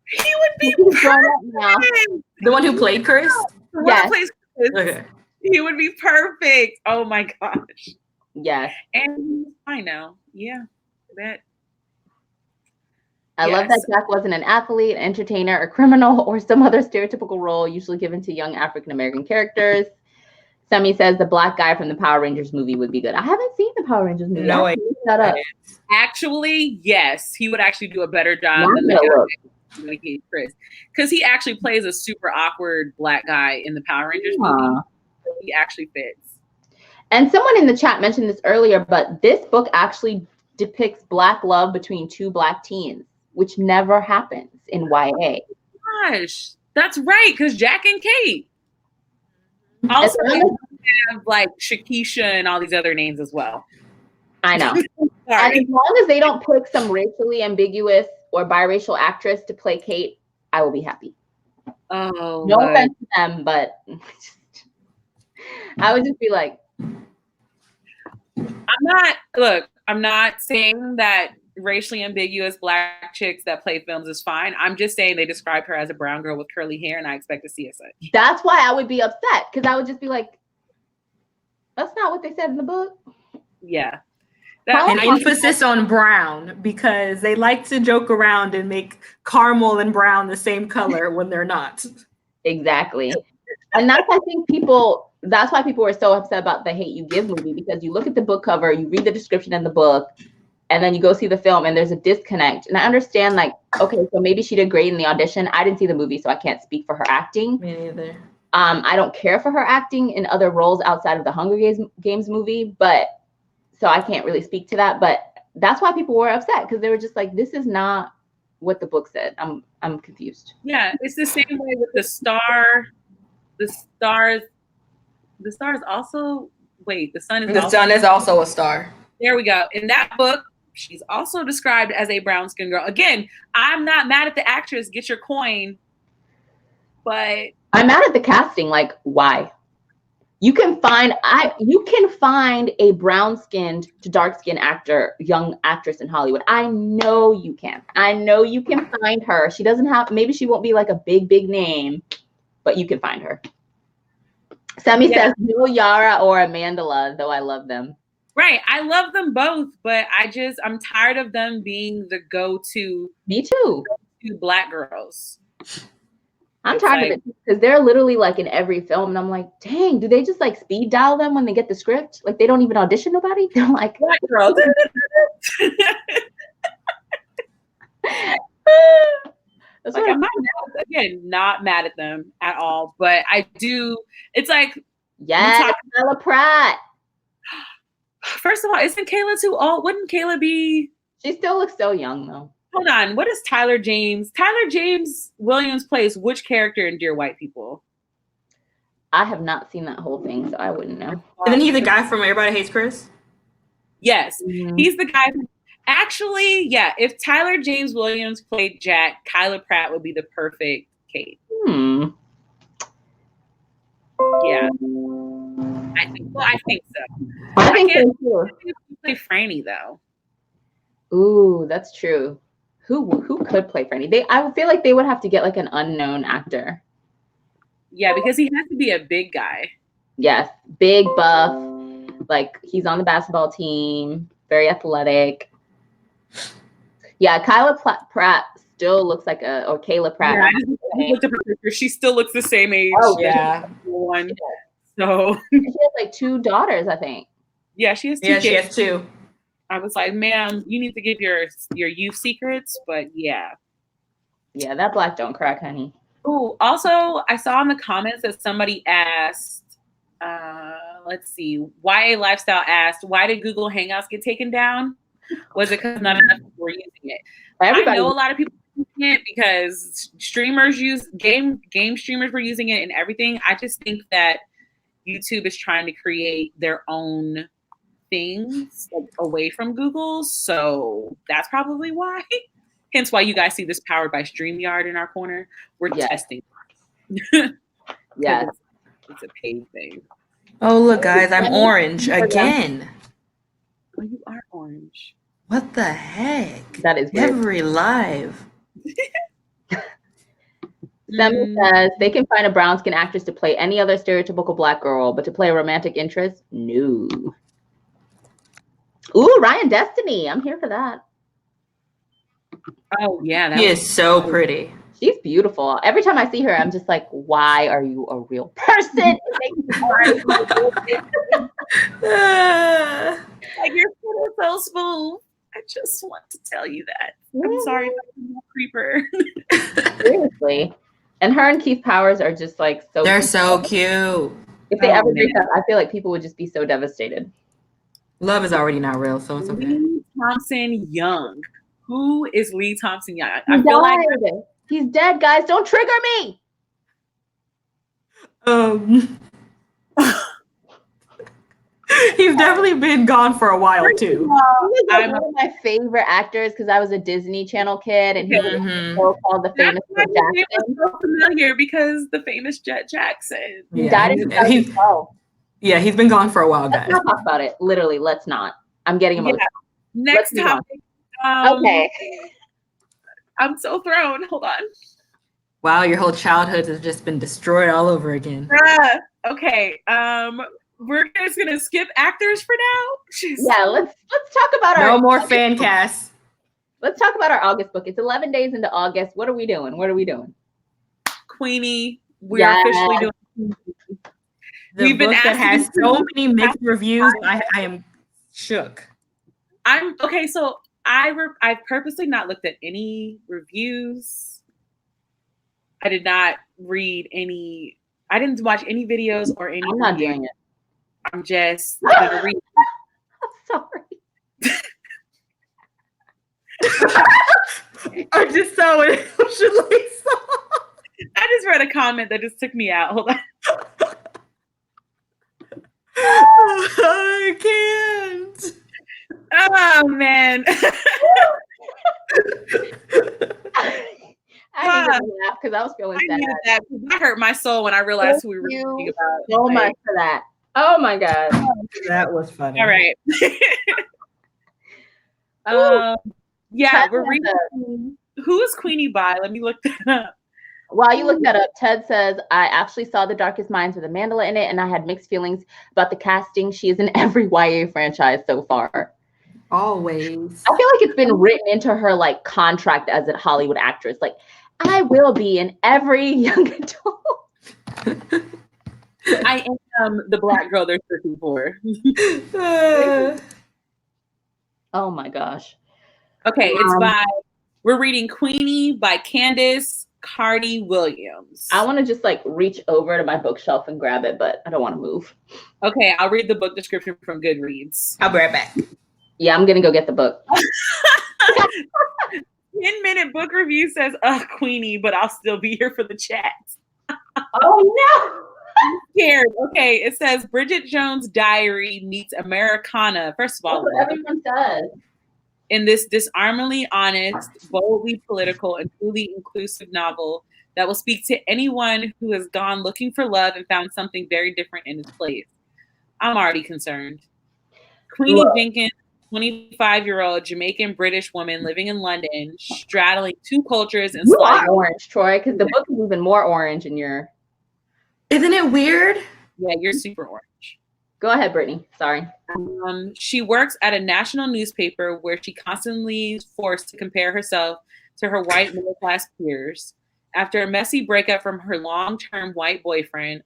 He would be He's grown up now. perfect. The one who played Chris? The one Yes. who plays Chris, Okay. he would be perfect. Oh my gosh. Yes. And I know. Yeah. That I love that Jack wasn't an athlete, an entertainer, a criminal, or some other stereotypical role usually given to young African American characters. Semi says the black guy from the Power Rangers movie would be good. I haven't seen the Power Rangers movie. No, I have to look that up. actually, yes, he would actually do a better job than the Now I'm gonna guy when he Chris. Because he actually plays a super awkward black guy in the Power Rangers movie. Aw. He actually fits. And someone in the chat mentioned this earlier, but this book actually depicts black love between two black teens, which never happens in YA. Gosh, that's right, because Jack and Kate. Also, As they long have like Shakisha and all these other names as well. I know. And Sorry. as long as they don't pick some racially ambiguous or biracial actress to play Kate, I will be happy. Oh, No Lord. offense to them, but I would just be like, I'm not saying that racially ambiguous black chicks that play films is fine. I'm just saying they described her as a brown girl with curly hair, and I expect to see a such. that's why I would be upset, because I would just be like, that's not what they said in the book. Yeah. An emphasis on brown, because they like to joke around and make caramel and brown the same color when they're not. Exactly. And that's why people were so upset about the Hate You Give movie, because you look at the book cover, you read the description in the book, and then you go see the film and there's a disconnect. And I understand, like, okay, so maybe she did great in the audition. I didn't see the movie, so I can't speak for her acting. Me neither. I don't care for her acting in other roles outside of the Hunger Games movie, but so I can't really speak to that. But that's why people were upset, because they were just like, this is not what the book said. I'm confused. Yeah, it's the same way with the star. The stars also the sun is The also, sun is also a star. there we go. In that book, she's also described as a brown skinned girl. Again, I'm not mad at the actress, get your coin, but I'm mad at the casting. Like, why? You can find a brown-skinned to dark-skinned young actress in Hollywood. I know you can. I know you can find her. She doesn't have, maybe she won't be like a big name, but you can find her. Semi says no Yara or Amandala, though I love them. right, I love them both, but I'm tired of them being the go-to Me too. black girls. I'm It's tired like- of it because they're literally like in every film, and I'm like, dang, do they just like speed dial them when they get the script? Like they don't even audition nobody? They're like, Black girls. that's Like what I'm not mad at them at all, but I do. It's like, yes, Bella Pratt. first of all, isn't Kayla too old? Wouldn't Kayla be? She still looks so young though. Hold on, what is Tyler James? Tyler James Williams plays which character in Dear White People? I have not seen that whole thing, so I wouldn't know. Isn't he the guy from Everybody Hates Chris? Yes, Mhm. he's the guy. Actually, yeah. If Tyler James Williams played Jack, Kyla Pratt would be the perfect Kate. Hmm. Yeah, I think so. I think can't- so too. I think he play Franny though. Ooh, that's true. Who could play Franny? I feel like they would have to get like an unknown actor. Yeah, because he has to be a big guy. Yes, big buff. Like he's on the basketball team, very athletic. Yeah, Pratt still looks like or Kayla Pratt. Yeah, I just looked up her picture. She still looks the same age. Oh, yeah. One. So she has like 2 daughters, I think. yeah, she has 2 kids. She has 2. I was like, ma'am, you need to give your youth secrets, but yeah. Yeah, that black don't crack, honey. Oh, also, I saw in the comments that somebody asked, let's see, YA Lifestyle asked, why did Google Hangouts get taken down? Was it because not enough people were using it? Everybody, I know a lot of people using it because streamers game streamers were using it and everything. I just think that YouTube is trying to create their own things away from Google, so that's probably why. Hence why you guys see this powered by StreamYard in our corner. We're testing. Yeah, it's a paid thing. Oh, look, guys, I'm orange again. Oh, you are orange. What the heck? that is weird. Every live. Semi says they can find a brown skin actress to play any other stereotypical black girl, but to play a romantic interest, no. Ooh, Ryan Destiny. I'm here for that. Oh yeah, She is so pretty. She's beautiful. Every time I see her, I'm just like, why are you a real person? Like your skin is so smooth. I just want to tell you that. I'm sorry if I'm a creeper. Seriously. And her and Keith Powers are just like so They're cute. so cute. If they ever break up, I feel like people would just be so devastated. Love is already not real, so it's okay. Lee Thompson Young. Who is Lee Thompson Young? I feel like he's dead, guys. Don't trigger me. He's definitely been gone for a while too. He was like one of my favorite actors because I was a Disney Channel kid, and he was so called the famous Jet Jackson. So familiar because the famous Jet Jackson. He died in 2012. Yeah, he's been gone for a while, guys. Let's not talk about it. Literally, let's not. I'm getting emotional. Yeah. Next topic. Okay. I'm so thrown. Hold on. Wow, your whole childhood has just been destroyed all over again. Okay. We're just gonna skip actors for now. Yeah, let's talk about no more fan casts. Let's talk about our August book. It's 11 days into August. What are we doing? Queenie. We are officially doing. We've been book that has so many mixed reviews. I am shook. I'm okay. So I've purposely not looked at any reviews. I did not read any. I didn't watch any videos or any. I'm not doing it. I'm just gonna read. I'm sorry. I'm just so emotionally. I just read a comment that just took me out. Hold on. I can't. Oh man. I didn't even laugh because I was feeling sad. That hurt my soul when I realized who we were talking about. So much for that. Oh my god. That was funny. All right. Yeah, we're reading. Who is Queenie by? Let me look that up. While you look that up, Ted says, I actually saw The Darkest Minds with Amandla in it, and I had mixed feelings about the casting. She is in every YA franchise so far. Always. I feel like it's been written into her like contract as a Hollywood actress. Like, I will be in every young adult. I am the black girl they're searching for. Oh my gosh. Okay, we're reading Queenie by Candace Carty Williams. I want to just like reach over to my bookshelf and grab it, but I don't want to move. Okay, I'll read the book description from Goodreads. I'll be right back. Yeah, I'm gonna go get the book. 10-minute book review says, Queenie, but I'll still be here for the chat. Oh no. I'm scared. Okay, it says Bridget Jones' Diary meets Americana. First of all, that's what everyone says. In this disarmingly honest, boldly political, and truly inclusive novel that will speak to anyone who has gone looking for love and found something very different in its place. I'm already concerned. Queenie Jenkins, 25-year-old Jamaican British woman living in London, straddling two cultures and you are orange, Troy, because the book is even more orange in your. Isn't it weird? Yeah, you're super orange. Go ahead, Brittany. Sorry. She works at a national newspaper where she constantly is forced to compare herself to her white middle-class peers. After a messy breakup from her long-term white boyfriend,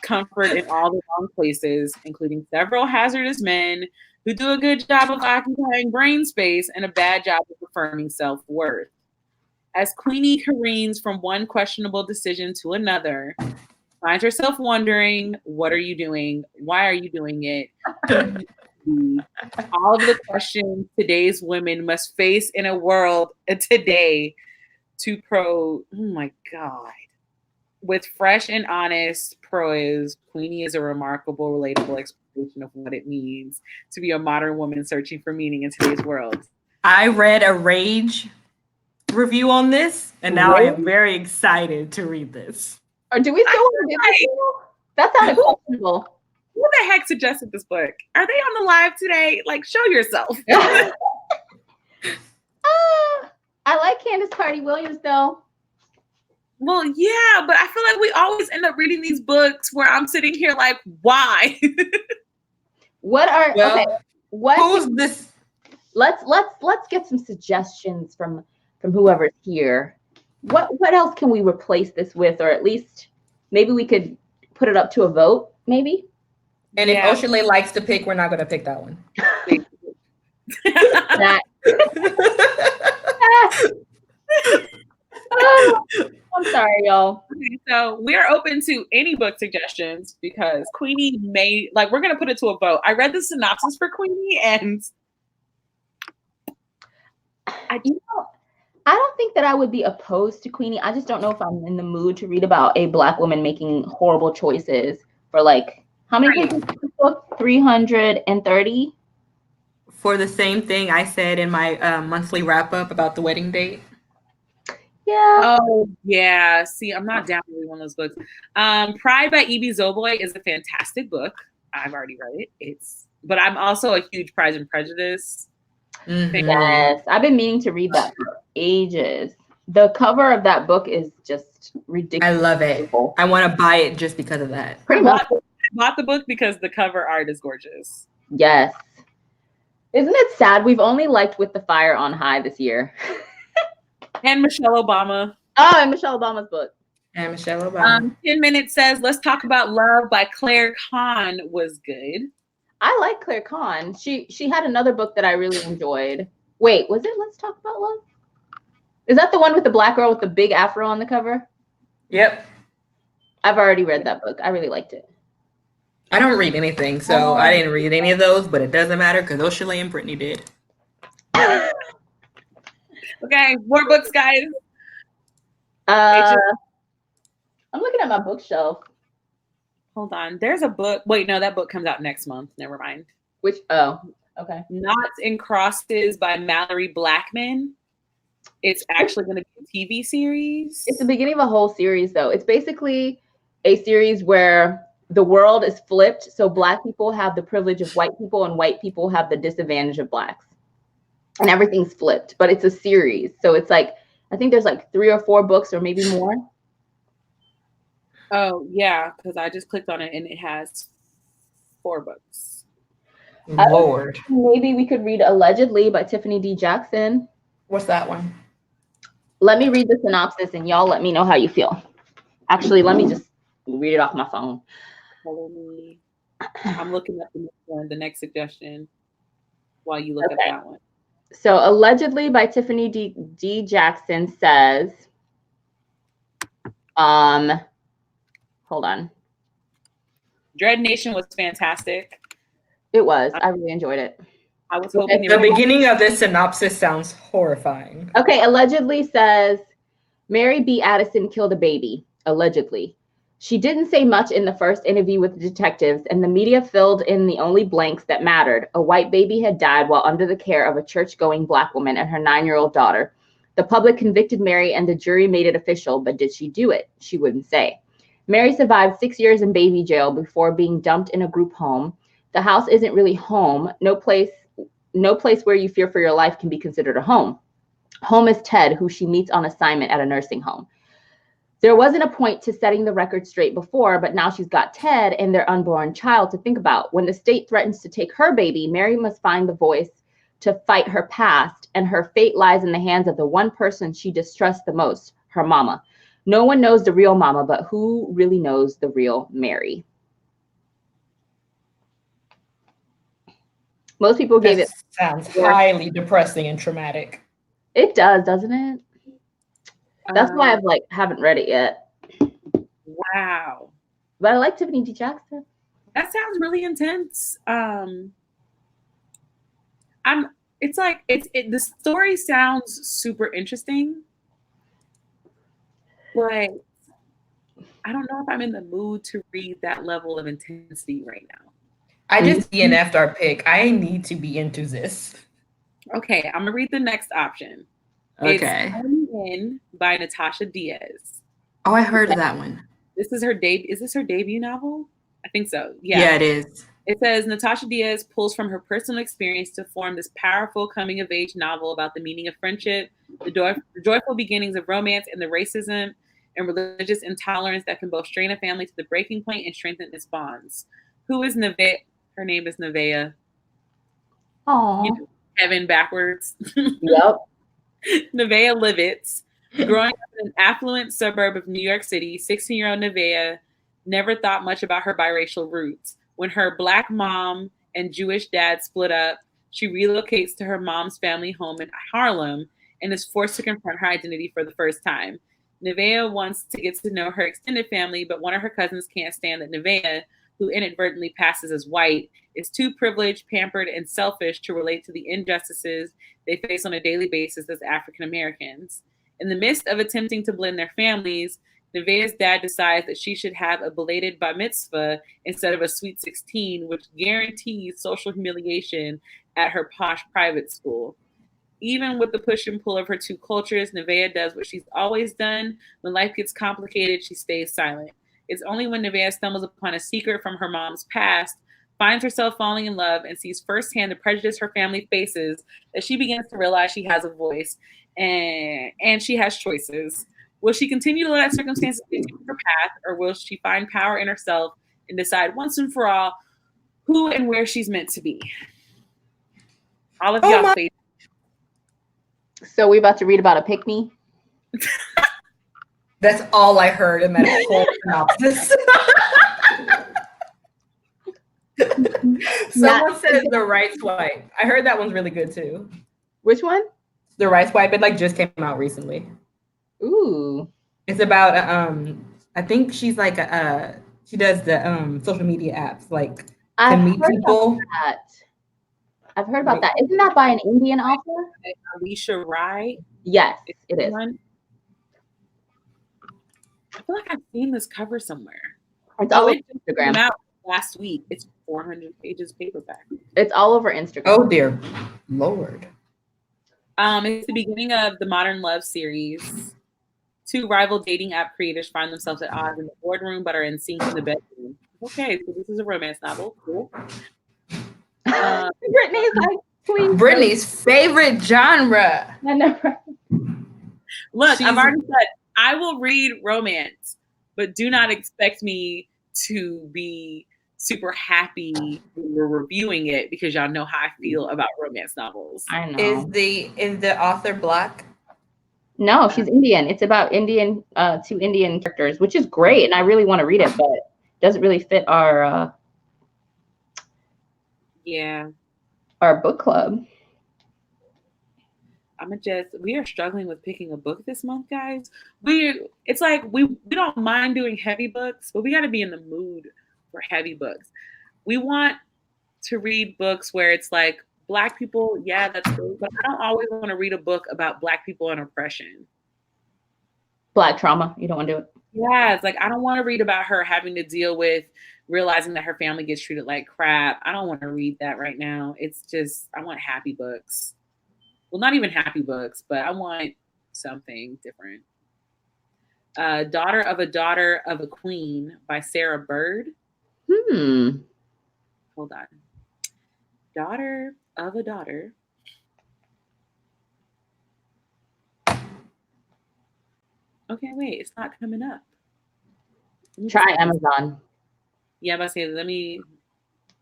comfort in all the wrong places, including several hazardous men who do a good job of occupying brain space and a bad job of affirming self-worth. As Queenie careens from one questionable decision to another, finds herself wondering, what are you doing? Why are you doing it? All of the questions today's women must face in a world today oh my God. With fresh and honest prose, Queenie is a remarkable, relatable exploration of what it means to be a modern woman searching for meaning in today's world. I read a Rage review on this, and now I am very excited to read this. Or do we still want to do this? That sounded questionable. Who the heck suggested this book? Are they on the live today? Like, show yourself. I like Candace Carty Williams, though. Well, yeah, but I feel like we always end up reading these books where I'm sitting here like, why? Who's this? Let's get some suggestions from whoever's here. What else can we replace this with, or at least maybe we could put it up to a vote, maybe? And if Oshale likes to pick, we're not going to pick that one. I'm sorry, y'all. Okay, so we are open to any book suggestions because Queenie we're going to put it to a vote. I read the synopsis for Queenie and I don't think that I would be opposed to Queenie. I just don't know if I'm in the mood to read about a Black woman making horrible choices for like, how many pages is this book? 330? For the same thing I said in my monthly wrap up about the wedding date. Yeah. Oh, yeah. See, I'm not down with one of those books. Pride by E.B. Zoboy is a fantastic book. I've already read it. But I'm also a huge Pride and Prejudice. Mm-hmm. Yes, I've been meaning to read that for ages. The cover of that book is just ridiculous. I love it. I want to buy it just because of that. I bought the book because the cover art is gorgeous. Yes. Isn't it sad? We've only liked With the Fire on High this year. And Michelle Obama. Oh, and Michelle Obama's book. And Michelle Obama. 10 Minutes says, Let's Talk About Love by Claire Kahn was good. I like Claire Kahn. She had another book that I really enjoyed. Wait, was it Let's Talk About Love? Is that the one with the black girl with the big afro on the cover? Yep. I've already read that book. I really liked it. I don't read anything, so I didn't read any of those, but it doesn't matter because Oshale and Brittany did. Okay, more books, guys. I'm looking at my bookshelf. Hold on. There's a book. Wait, no, that book comes out next month. Never mind. Okay. Knots and Crosses by Mallory Blackman. It's actually going to be a TV series. It's the beginning of a whole series, though. It's basically a series where the world is flipped. So Black people have the privilege of white people and white people have the disadvantage of Blacks. And everything's flipped, but it's a series. So it's like, I think there's like 3 or 4 books or maybe more. Oh, yeah, because I just clicked on it and it has 4 books. Lord. Maybe we could read Allegedly by Tiffany D. Jackson. What's that one? Let me read the synopsis and y'all let me know how you feel. Actually, let me just read it off my phone. Follow me. I'm looking at the next one, the next suggestion, while you look at that one. So Allegedly by Tiffany D. Jackson says, hold on. Dread Nation was fantastic. It was. I really enjoyed it. I was hoping the beginning of this synopsis sounds horrifying. Okay, Allegedly says, Mary B. Addison killed a baby, allegedly. She didn't say much in the first interview with the detectives, and the media filled in the only blanks that mattered. A white baby had died while under the care of a church-going Black woman and her 9-year-old daughter. The public convicted Mary, and the jury made it official, but did she do it? She wouldn't say. Mary survived 6 years in baby jail before being dumped in a group home. The house isn't really home. No place where you fear for your life can be considered a home. Home is Ted, who she meets on assignment at a nursing home. There wasn't a point to setting the record straight before, but now she's got Ted and their unborn child to think about. When the state threatens to take her baby, Mary must find the voice to fight her past, and her fate lies in the hands of the one person she distrusts the most, her mama. No one knows the real mama, but who really knows the real Mary? Most people gave it. Sounds highly depressing and traumatic. It does, doesn't it? That's why I've haven't read it yet. Wow. But I like Tiffany D. Jackson. That sounds really intense. The story sounds super interesting, but I don't know if I'm in the mood to read that level of intensity right now. I just DNF'd our pick. I need to be into this. Okay, I'm gonna read the next option. Okay. It's In by Natasha Diaz. Oh, I heard of that one. This is her debut. Is this her debut novel? I think so. Yeah, it is. It says Natasha Diaz pulls from her personal experience to form this powerful coming-of-age novel about the meaning of friendship, the joyful beginnings of romance, and the racism and religious intolerance that can both strain a family to the breaking point and strengthen its bonds. Who is Nevaeh? Her name is Nevaeh. Aww. Kevin backwards. Yep. Nevaeh Livitz. Growing up in an affluent suburb of New York City, 16-year-old Nevaeh never thought much about her biracial roots. When her Black mom and Jewish dad split up, she relocates to her mom's family home in Harlem and is forced to confront her identity for the first time. Nevaeh wants to get to know her extended family, but one of her cousins can't stand that Nevaeh, who inadvertently passes as white, is too privileged, pampered, and selfish to relate to the injustices they face on a daily basis as African Americans. In the midst of attempting to blend their families, Nevaeh's dad decides that she should have a belated bar mitzvah instead of a sweet 16, which guarantees social humiliation at her posh private school. Even with the push and pull of her two cultures, Nevaeh does what she's always done. When life gets complicated, she stays silent. It's only when Nevaeh stumbles upon a secret from her mom's past, finds herself falling in love, and sees firsthand the prejudice her family faces that she begins to realize she has a voice and she has choices. Will she continue to let circumstances dictate her path, or will she find power in herself and decide once and for all who and where she's meant to be? All of y'all face. So we about to read about a pick-me? That's all I heard in that whole synopsis. Someone said The Right Swipe. I heard that one's really good too. Which one? The Right Swipe. It just came out recently. Ooh. It's about I think she's she does the social media apps to meet people. I've heard about that. Isn't that by an Indian author? Alicia Rai. Yes, it is. I feel like I've seen this cover somewhere. It's all over Instagram. Came out last week. It's 400 pages paperback. It's all over Instagram. Oh dear Lord. It's the beginning of the Modern Love series. Two rival dating app creators find themselves at odds in the boardroom, but are in sync in the bedroom. Okay, so this is a romance novel. Cool. Brittany's please. Brittany's favorite genre. I know. Look, I've already said I will read romance, but do not expect me to be super happy when we're reviewing it because y'all know how I feel about romance novels. I know. Is the author Black? No, she's Indian. It's about two Indian characters, which is great, and I really want to read it, but it doesn't really fit our book club. We are struggling with picking a book this month, guys. It's like we don't mind doing heavy books, but we got to be in the mood for heavy books. We want to read books where it's like Black people, yeah, that's great, but I don't always want to read a book about Black people and oppression. Black trauma. You don't want to do it? Yeah, it's like I don't want to read about her having to deal with realizing that her family gets treated like crap. I don't want to read that right now. It's just, I want happy books. Well, not even happy books, but I want something different. Daughter of a Queen by Sarah Bird. Hold on. Daughter of a Daughter. Okay, wait, it's not coming up. Try Amazon. Yeah, I'm about to say, let me.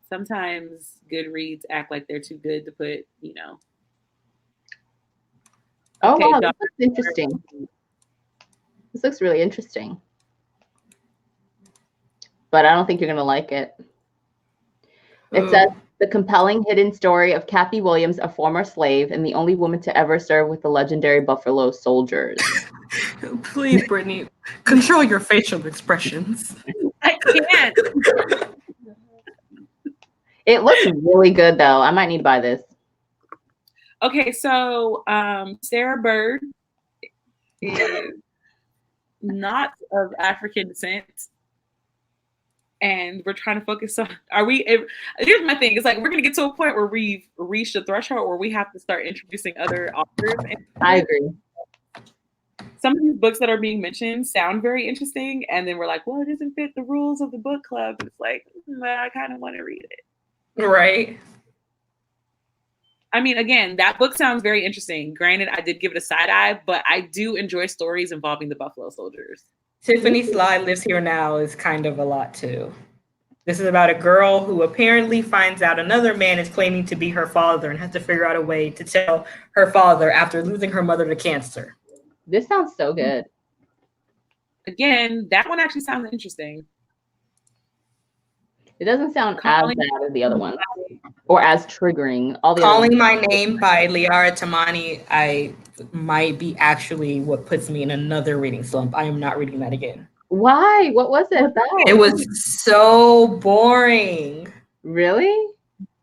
Sometimes Goodreads act like they're too good to put, Oh, Okay, wow, this looks interesting. This looks really interesting. But I don't think you're going to like it. It says, the compelling hidden story of Kathy Williams, a former slave and the only woman to ever serve with the legendary Buffalo Soldiers. Please, Brittany, control your facial expressions. I can't. It looks really good, though. I might need to buy this. Okay, so Sarah Bird is not of African descent. And we're trying to focus on, here's my thing. It's like, we're going to get to a point where we've reached a threshold where we have to start introducing other authors. I agree. Some of these books that are being mentioned sound very interesting. And then we're like, well, it doesn't fit the rules of the book club. It's like, I kind of want to read it. Right. I mean, again, that book sounds very interesting. Granted, I did give it a side eye, but I do enjoy stories involving the Buffalo Soldiers. Tiffany Sly Lives Here Now is kind of a lot too. This is about a girl who apparently finds out another man is claiming to be her father and has to figure out a way to tell her father after losing her mother to cancer. This sounds so good. Again, that one actually sounds interesting. It doesn't sound as bad as the other one, or as triggering. All the Calling My Name by Liara Tamani, I might be actually what puts me in another reading slump. I am not reading that again. Why? What was it about? It was so boring. Really?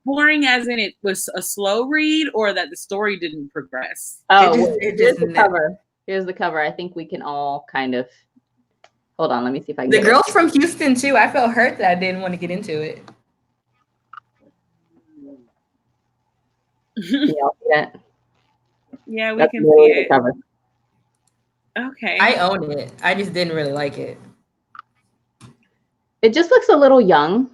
Boring as in it was a slow read, or that the story didn't progress? Oh, here's the cover. Here's the cover. I think we can all kind of. Hold on, let me see if I can. The girl's from Houston too. I felt hurt that I didn't want to get into it. Yeah, we can see it. Cover. Okay. I own it. I just didn't really like it. It just looks a little young.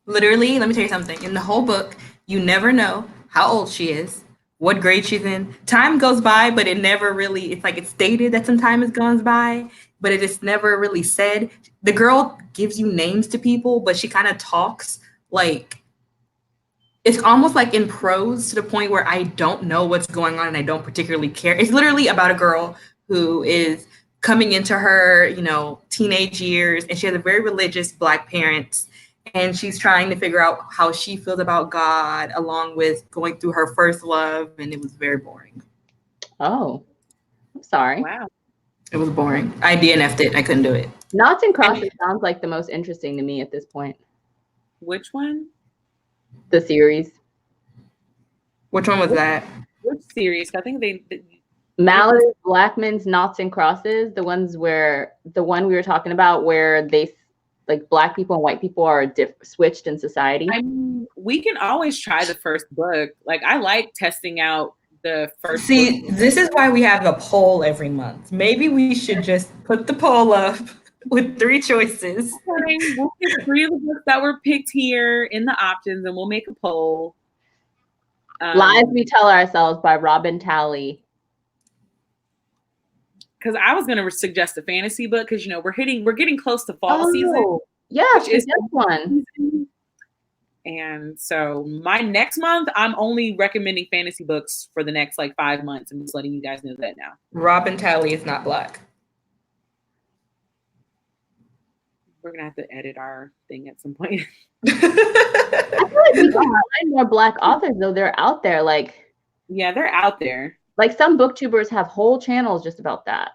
Literally, let me tell you something. In the whole book, you never know how old she is, what grade she's in. Time goes by, but it never really, it's like it's stated that some time has gone by, but it is never really said. The girl gives you names to people, but she kind of talks like, it's almost like in prose to the point where I don't know what's going on and I don't particularly care. It's literally about a girl who is coming into her, teenage years, and she has a very religious Black parents, and she's trying to figure out how she feels about God, along with going through her first love, and it was very boring. Oh, I'm sorry. Wow. It was boring. I DNF'd it. I couldn't do it. Noughts and Crosses sounds like the most interesting to me at this point. Which one? The series. Which one was that? Which series? I think they Mallory Blackman's Noughts and Crosses, the one we were talking about where they like Black people and white people are switched in society. I mean, we can always try the first book. Like, I like testing out the first book. This is why we have a poll every month. Maybe we should just put the poll up with 3 choices. Okay, we'll pick 3 of the books that were picked here in the options, and we'll make a poll. Lies We Tell Ourselves by Robin Talley. Because I was going to suggest a fantasy book because we're getting close to fall season. Yes, this one. And so my next month, I'm only recommending fantasy books for the next 5 months. I'm just letting you guys know that now. Robin Talley is not Black. We're gonna have to edit our thing at some point. I feel like we can find more Black authors though. They're out there. Yeah, they're out there. Like some booktubers have whole channels just about that.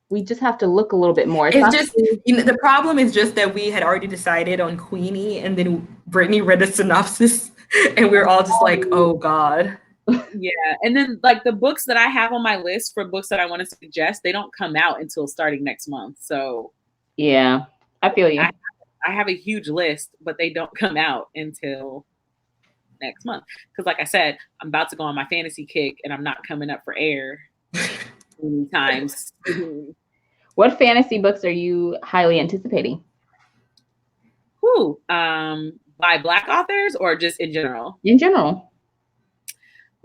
We just have to look a little bit more. It's just the problem is just that we had already decided on Queenie, and then Brittany read a synopsis, and we were all just like, "Oh God." Yeah, and then the books that I have on my list for books that I want to suggest, they don't come out until starting next month. So yeah, I feel you. I have a huge list, but they don't come out until next month. Because like I said, I'm about to go on my fantasy kick, and I'm not coming up for air anytime soon. What fantasy books are you highly anticipating? By Black authors or just in general? In general.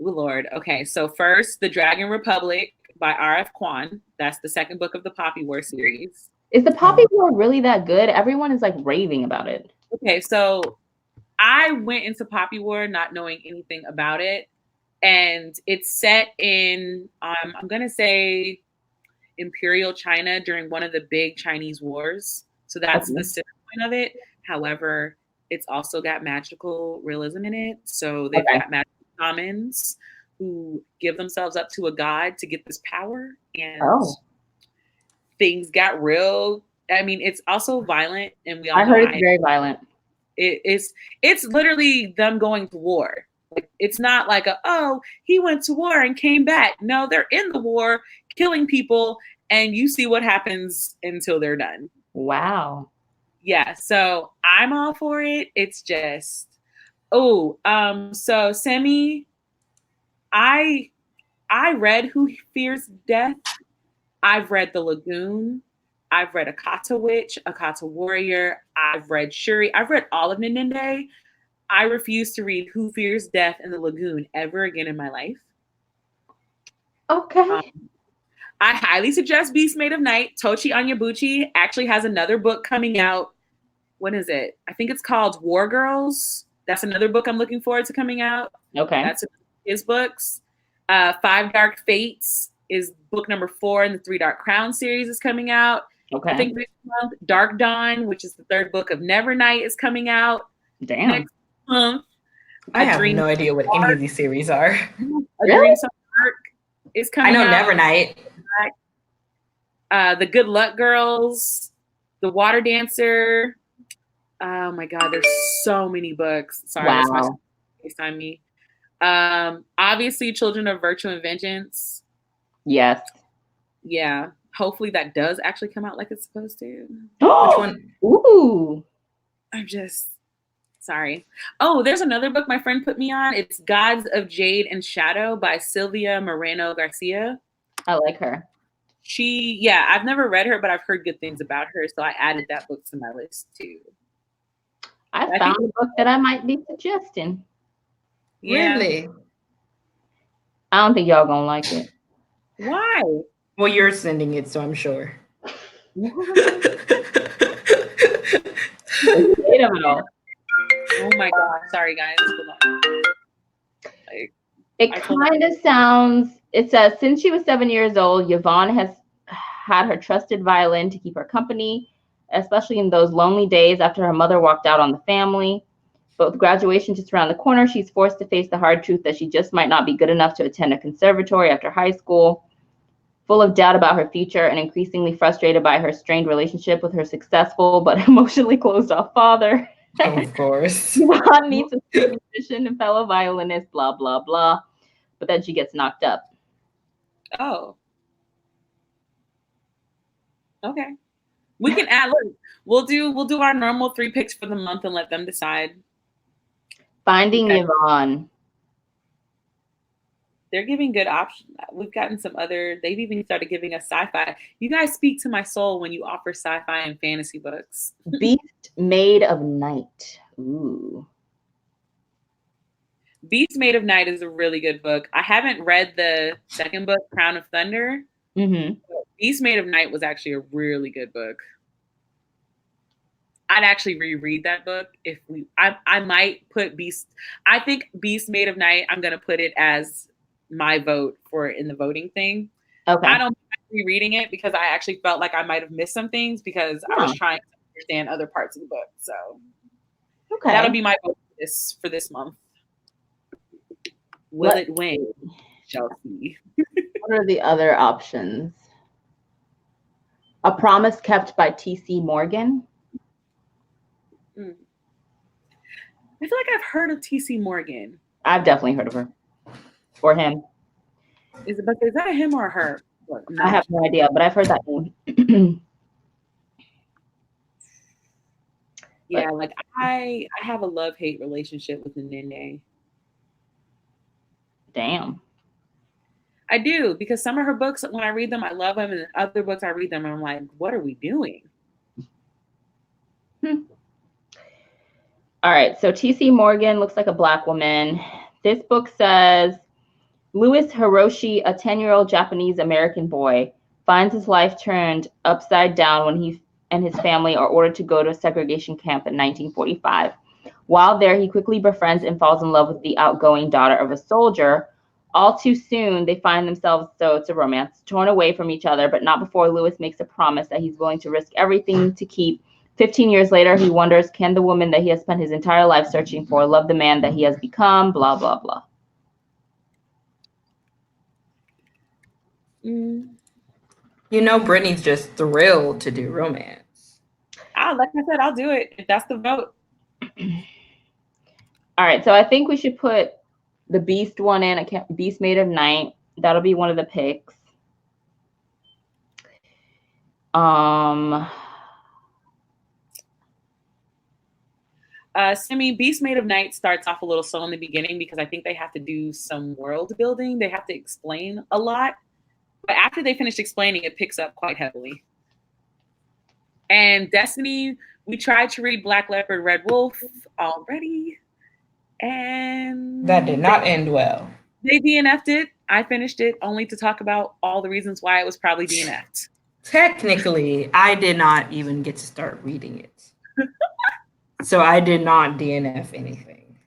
Oh Lord. Okay, so first, The Dragon Republic by R.F. Kuang. That's the second book of the Poppy War series. Is the Poppy War really that good? Everyone is like raving about it. Okay, so I went into Poppy War not knowing anything about it. And it's set in, I'm going to say, Imperial China during one of the big Chinese wars. So that's the center point of it. However, it's also got magical realism in it. So they've got magical shamans who give themselves up to a god to get this power. And things got real. I mean, it's also violent. And we all know heard it's very violent. It's literally them going to war. Like, it's not like he went to war and came back. No, they're in the war, killing people, and you see what happens until they're done. Wow. Yeah, so I'm all for it. It's just, so Semi, I read Who Fears Death. I've read The Lagoon. I've read Akata Witch, Akata Warrior. I've read Shuri. I've read all of Nindende. I refuse to read Who Fears Death and The Lagoon ever again in my life. Okay. I highly suggest Beast Made of Night. Tochi Onyebuchi actually has another book coming out. When is it? I think it's called War Girls. That's another book I'm looking forward to coming out. Okay. That's his books. Five Dark Fates is book number 4 in the 3 Dark Crown series is coming out. Okay. I think next month, Dark Dawn, which is the 3rd book of Nevernight, is coming out. Damn. Next month. I have no idea what any of these series are. Really? Dark is coming I know out. Nevernight. The Good Luck Girls, The Water Dancer. Oh my God, there's so many books. Sorry, wow. That's my FaceTime me. Obviously, Children of Virtue and Vengeance. Yes. Yeah. Hopefully that does actually come out like it's supposed to. Which one? Ooh. I'm just sorry. Oh, there's another book my friend put me on. It's Gods of Jade and Shadow by Sylvia Moreno Garcia. I like her. I've never read her, but I've heard good things about her. So I added that book to my list too. I found a book that I might be suggesting. Yeah. Really? I don't think y'all gonna like it. Why? Well, you're sending it, so I'm sure. Oh my God. Sorry, guys. It kind of sounds, it says, since she was 7 years old, Yvonne has had her trusted violin to keep her company, especially in those lonely days after her mother walked out on the family. But with graduation just around the corner, she's forced to face the hard truth that she just might not be good enough to attend a conservatory after high school. Full of doubt about her future and increasingly frustrated by her strained relationship with her successful but emotionally closed-off father. Of course. Yvonne needs a musician and fellow violinist, blah, blah, blah. But then she gets knocked up. Oh. Okay. We can add, look, we'll do our normal 3 picks for the month and let them decide. Finding Yvonne. They're giving good options. We've gotten some they've even started giving us sci-fi. You guys speak to my soul when you offer sci-fi and fantasy books. Beast Made of Night. Ooh. Beast Made of Night is a really good book. I haven't read the second book, Crown of Thunder. Mm-hmm. Beast Made of Night was actually a really good book. I'd actually reread that book if I might put Beast. I think Beast Made of Night, I'm going to put it as my vote for in the voting thing. Okay. I don't like rereading it because I actually felt like I might have missed some things because I was trying to understand other parts of the book. So that'll be my vote for this month. Will it win? Shall see. What are the other options? A Promise Kept by T.C. Morgan. I feel like I've heard of T.C. Morgan. I've definitely heard of her. Or him. Is that a him or a her? I have no idea, but I've heard that name. Yeah, like I have a love-hate relationship with Nene. Damn. I do, because some of her books, when I read them, I love them, and other books I read them, and I'm like, what are we doing? All right, so T.C. Morgan looks like a Black woman. This book says, Louis Hiroshi, a 10-year-old Japanese American boy, finds his life turned upside down when he and his family are ordered to go to a segregation camp in 1945. While there, he quickly befriends and falls in love with the outgoing daughter of a soldier. All too soon, they find themselves, so it's a romance, torn away from each other, but not before Louis makes a promise that he's willing to risk everything to keep. 15 years later, he wonders, can the woman that he has spent his entire life searching for love the man that he has become, blah, blah, blah. You know, Brittany's just thrilled to do romance. Like I said, I'll do it if that's the vote. All right, so I think we should put the Beast one in. Beast Made of Night. That'll be one of the picks. Simi, Beast Made of Night starts off a little slow in the beginning because I think they have to do some world building. They have to explain a lot. But after they finish explaining, it picks up quite heavily. And Destiny, we tried to read Black Leopard, Red Wolf already. And that did not end well. They DNF'd it. I finished it only to talk about all the reasons why it was probably DNF'd. Technically, I did not even get to start reading it. So I did not DNF anything.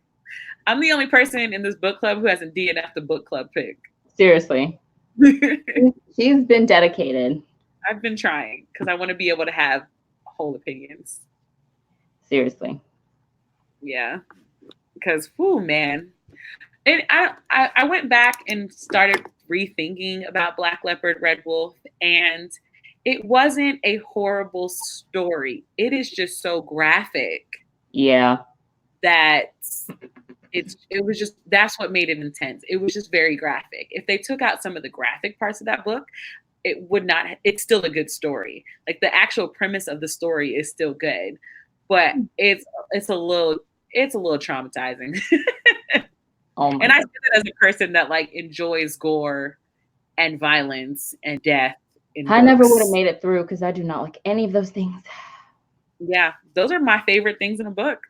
I'm the only person in this book club who hasn't DNF'd a book club pick. Seriously. She's been dedicated. I've been trying because I want to be able to have whole opinions. Seriously. Yeah. Because, whoo, man. And I went back and started rethinking about Black Leopard, Red Wolf, and it wasn't a horrible story. It is just so graphic. Yeah. That it was just, that's what made it intense. It was just very graphic. If they took out some of the graphic parts of that book, it's still a good story. Like the actual premise of the story is still good, but it's a little traumatizing. Oh my and I say that as a person that like enjoys gore and violence and death. I never would have made it through because I do not like any of those things. Yeah, those are my favorite things in a book.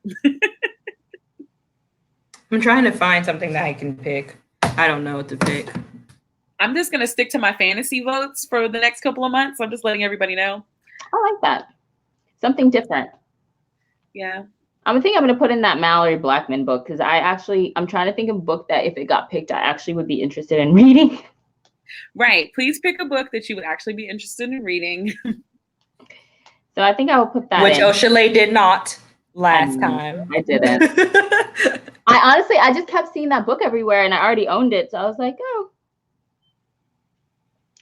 I'm trying to find something that I can pick. I don't know what to pick. I'm just going to stick to my fantasy votes for the next couple of months. I'm just letting everybody know. I like that. Something different. Yeah. I'm going to put in that Mallory Blackman book because I'm trying to think of a book that if it got picked, I actually would be interested in reading. Right. Please pick a book that you would actually be interested in reading. So I think I will put that Which in. Oshale did not last time. I didn't. I just kept seeing that book everywhere and I already owned it. So I was like, oh.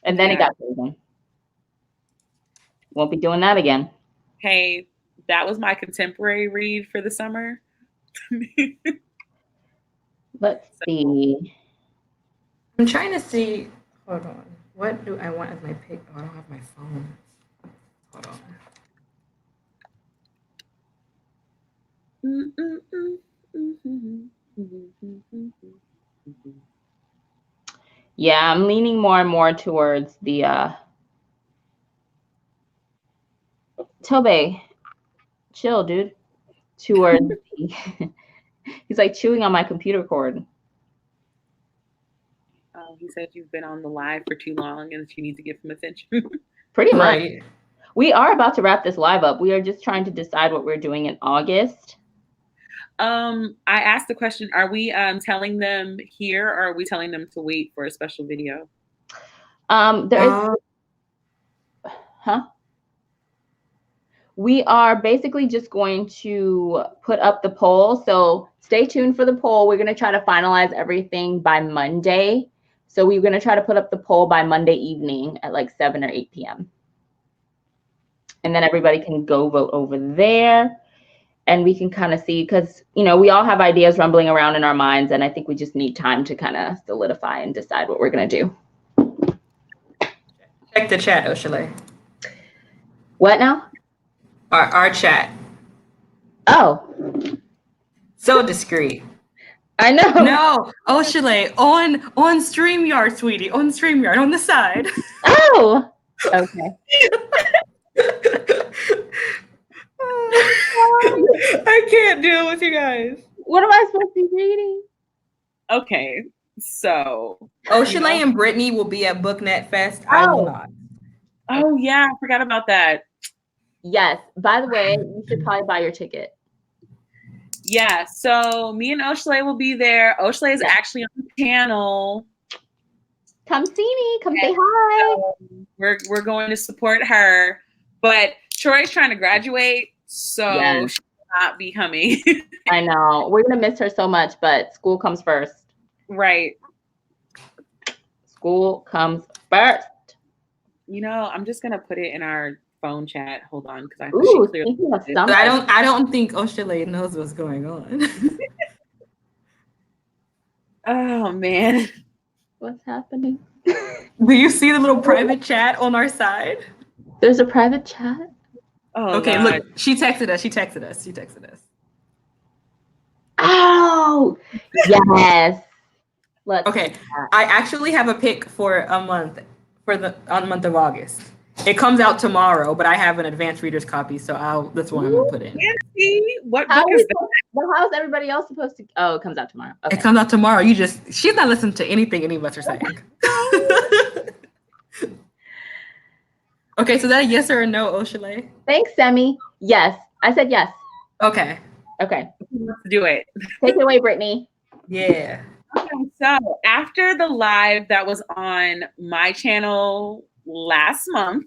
And then it got taken. Won't be doing that again. Hey, that was my contemporary read for the summer. Let's see. I'm trying to see. Hold on. What do I want as my pick? Oh, I don't have my phone. Hold on. Yeah, I'm leaning more and more towards the Tobe. Chill, dude. Towards the he's like chewing on my computer cord. He said you've been on the live for too long and that you need to give him attention. Pretty much. We are about to wrap this live up. We are just trying to decide what we're doing in August. I asked the question, are we telling them here or are we telling them to wait for a special video? We are basically just going to put up the poll. So stay tuned for the poll. We're going to try to finalize everything by Monday. So we're going to try to put up the poll by Monday evening at like 7 or 8 p.m. And then everybody can go vote over there. And we can kind of see, because, you know, we all have ideas rumbling around in our minds. And I think we just need time to kind of solidify and decide what we're going to do. Check the chat, Oshale. What now? Our chat. Oh. So discreet. I know. No, Oshale, on StreamYard, sweetie. On StreamYard, on the side. Oh. Okay. I can't deal with you guys. What am I supposed to be reading? Okay, So Oshale and Brittany will be at BookNet Fest. I will not. Oh yeah, I forgot about that. Yes. By the way, you should probably buy your ticket. Yeah. So me and Oshale will be there. Oshale is actually on the channel. Come see me. Come say hi. So we're going to support her. But Troy's trying to graduate, so she will not be coming. I know. We're gonna miss her so much, but school comes first. Right. School comes first. You know, I'm just gonna put it in our phone chat. Hold on, because I don't think Oshale knows what's going on. Oh man. What's happening? Do you see the little private chat on our side? There's a private chat. Oh, okay, God. look, she texted us. Oh, yes. Okay, I actually have a pick for a month, on the month of August. It comes out tomorrow, but I have an advanced reader's copy, so that's what I'm gonna put in. What book is that? Well, how's everybody else supposed to? Oh, it comes out tomorrow. Okay. It comes out tomorrow. She's not listening to anything any of us are saying. Okay, so that a yes or a no, Oshale? Thanks, Semi. Yes, I said yes. Okay. Let's do it. Take it away, Brittany. Yeah. Okay, so after the live that was on my channel last month,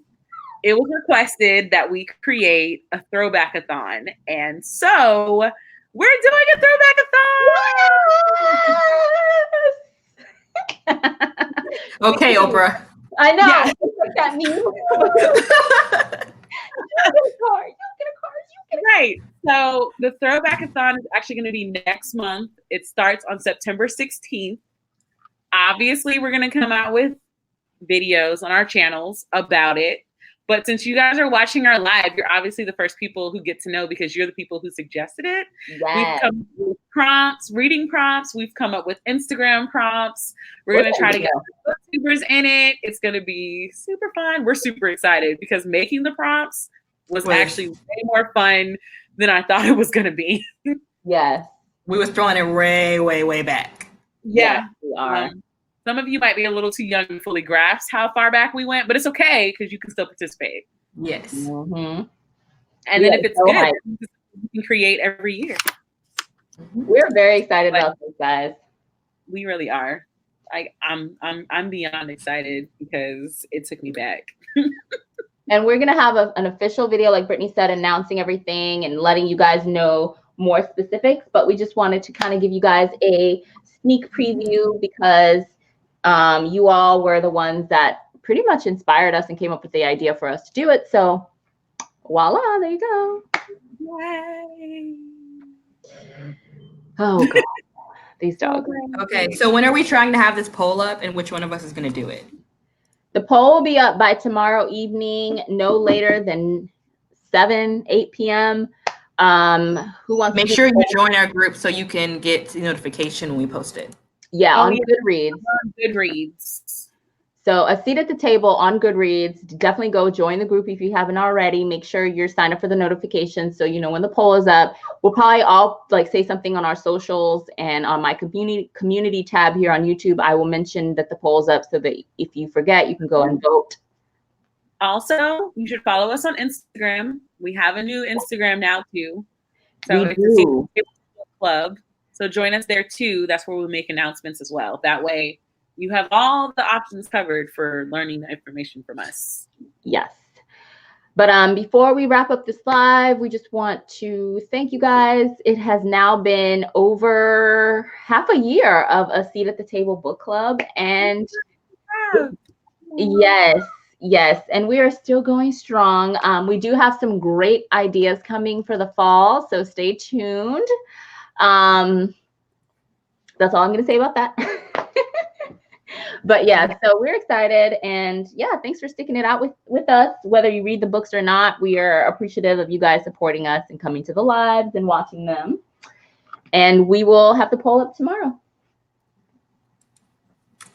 it was requested that we create a throwback-a-thon. And so we're doing a throwback-a-thon. Okay, Oprah. I know. Yeah. It's like that meme. You get a card. Right. So the throwback-a-thon is actually going to be next month. It starts on September 16th. Obviously, we're going to come out with videos on our channels about it. But since you guys are watching our live, you're obviously the first people who get to know because you're the people who suggested it. Yes. We've come up with prompts, reading prompts. We've come up with Instagram prompts. We're going to try to get booktubers in it. It's going to be super fun. We're super excited because making the prompts was actually way more fun than I thought it was going to be. Yes. We was throwing it way back. Yeah. We are. Some of you might be a little too young to fully grasp how far back we went, but it's okay because you can still participate. Yes. Mm-hmm. And then if it's good, you can create every year. We're very excited about this, guys. We really are. I'm beyond excited because it took me back. And we're gonna have an official video, like Brittany said, announcing everything and letting you guys know more specifics. But we just wanted to kind of give you guys a sneak preview because you all were the ones that pretty much inspired us and came up with the idea for us to do it. So voila, there you go. Yay. Oh God, these dogs. Okay, so when are we trying to have this poll up and which one of us is going to do it? The poll will be up by tomorrow evening, no later than 8 p.m. Who wants Make to sure you join our group so you can get the notification when we post it. Yeah, on Goodreads. On Goodreads. So A Seat at the Table on Goodreads. Definitely go join the group if you haven't already. Make sure you're signed up for the notifications so you know when the poll is up. We'll probably all say something on our socials and on my community tab here on YouTube. I will mention that the poll's up so that if you forget, you can go and vote. Also, you should follow us on Instagram. We have a new Instagram now too. So We it's do. A Seat at the Table Club. So join us there too. That's where we make announcements as well. That way you have all the options covered for learning the information from us. Yes. But before we wrap up this live, we just want to thank you guys. It has now been over half a year of A Seat at the Table book club. And yes. And we are still going strong. We do have some great ideas coming for the fall. So stay tuned. That's all I'm going to say about that. But yeah, so we're excited, and yeah, thanks for sticking it out with us. Whether you read the books or not, we are appreciative of you guys supporting us and coming to the lives and watching them. And we will have the poll up tomorrow.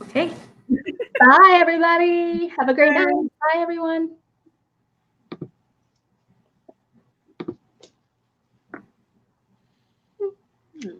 Okay. Bye, everybody. Have a great night. Bye, everyone.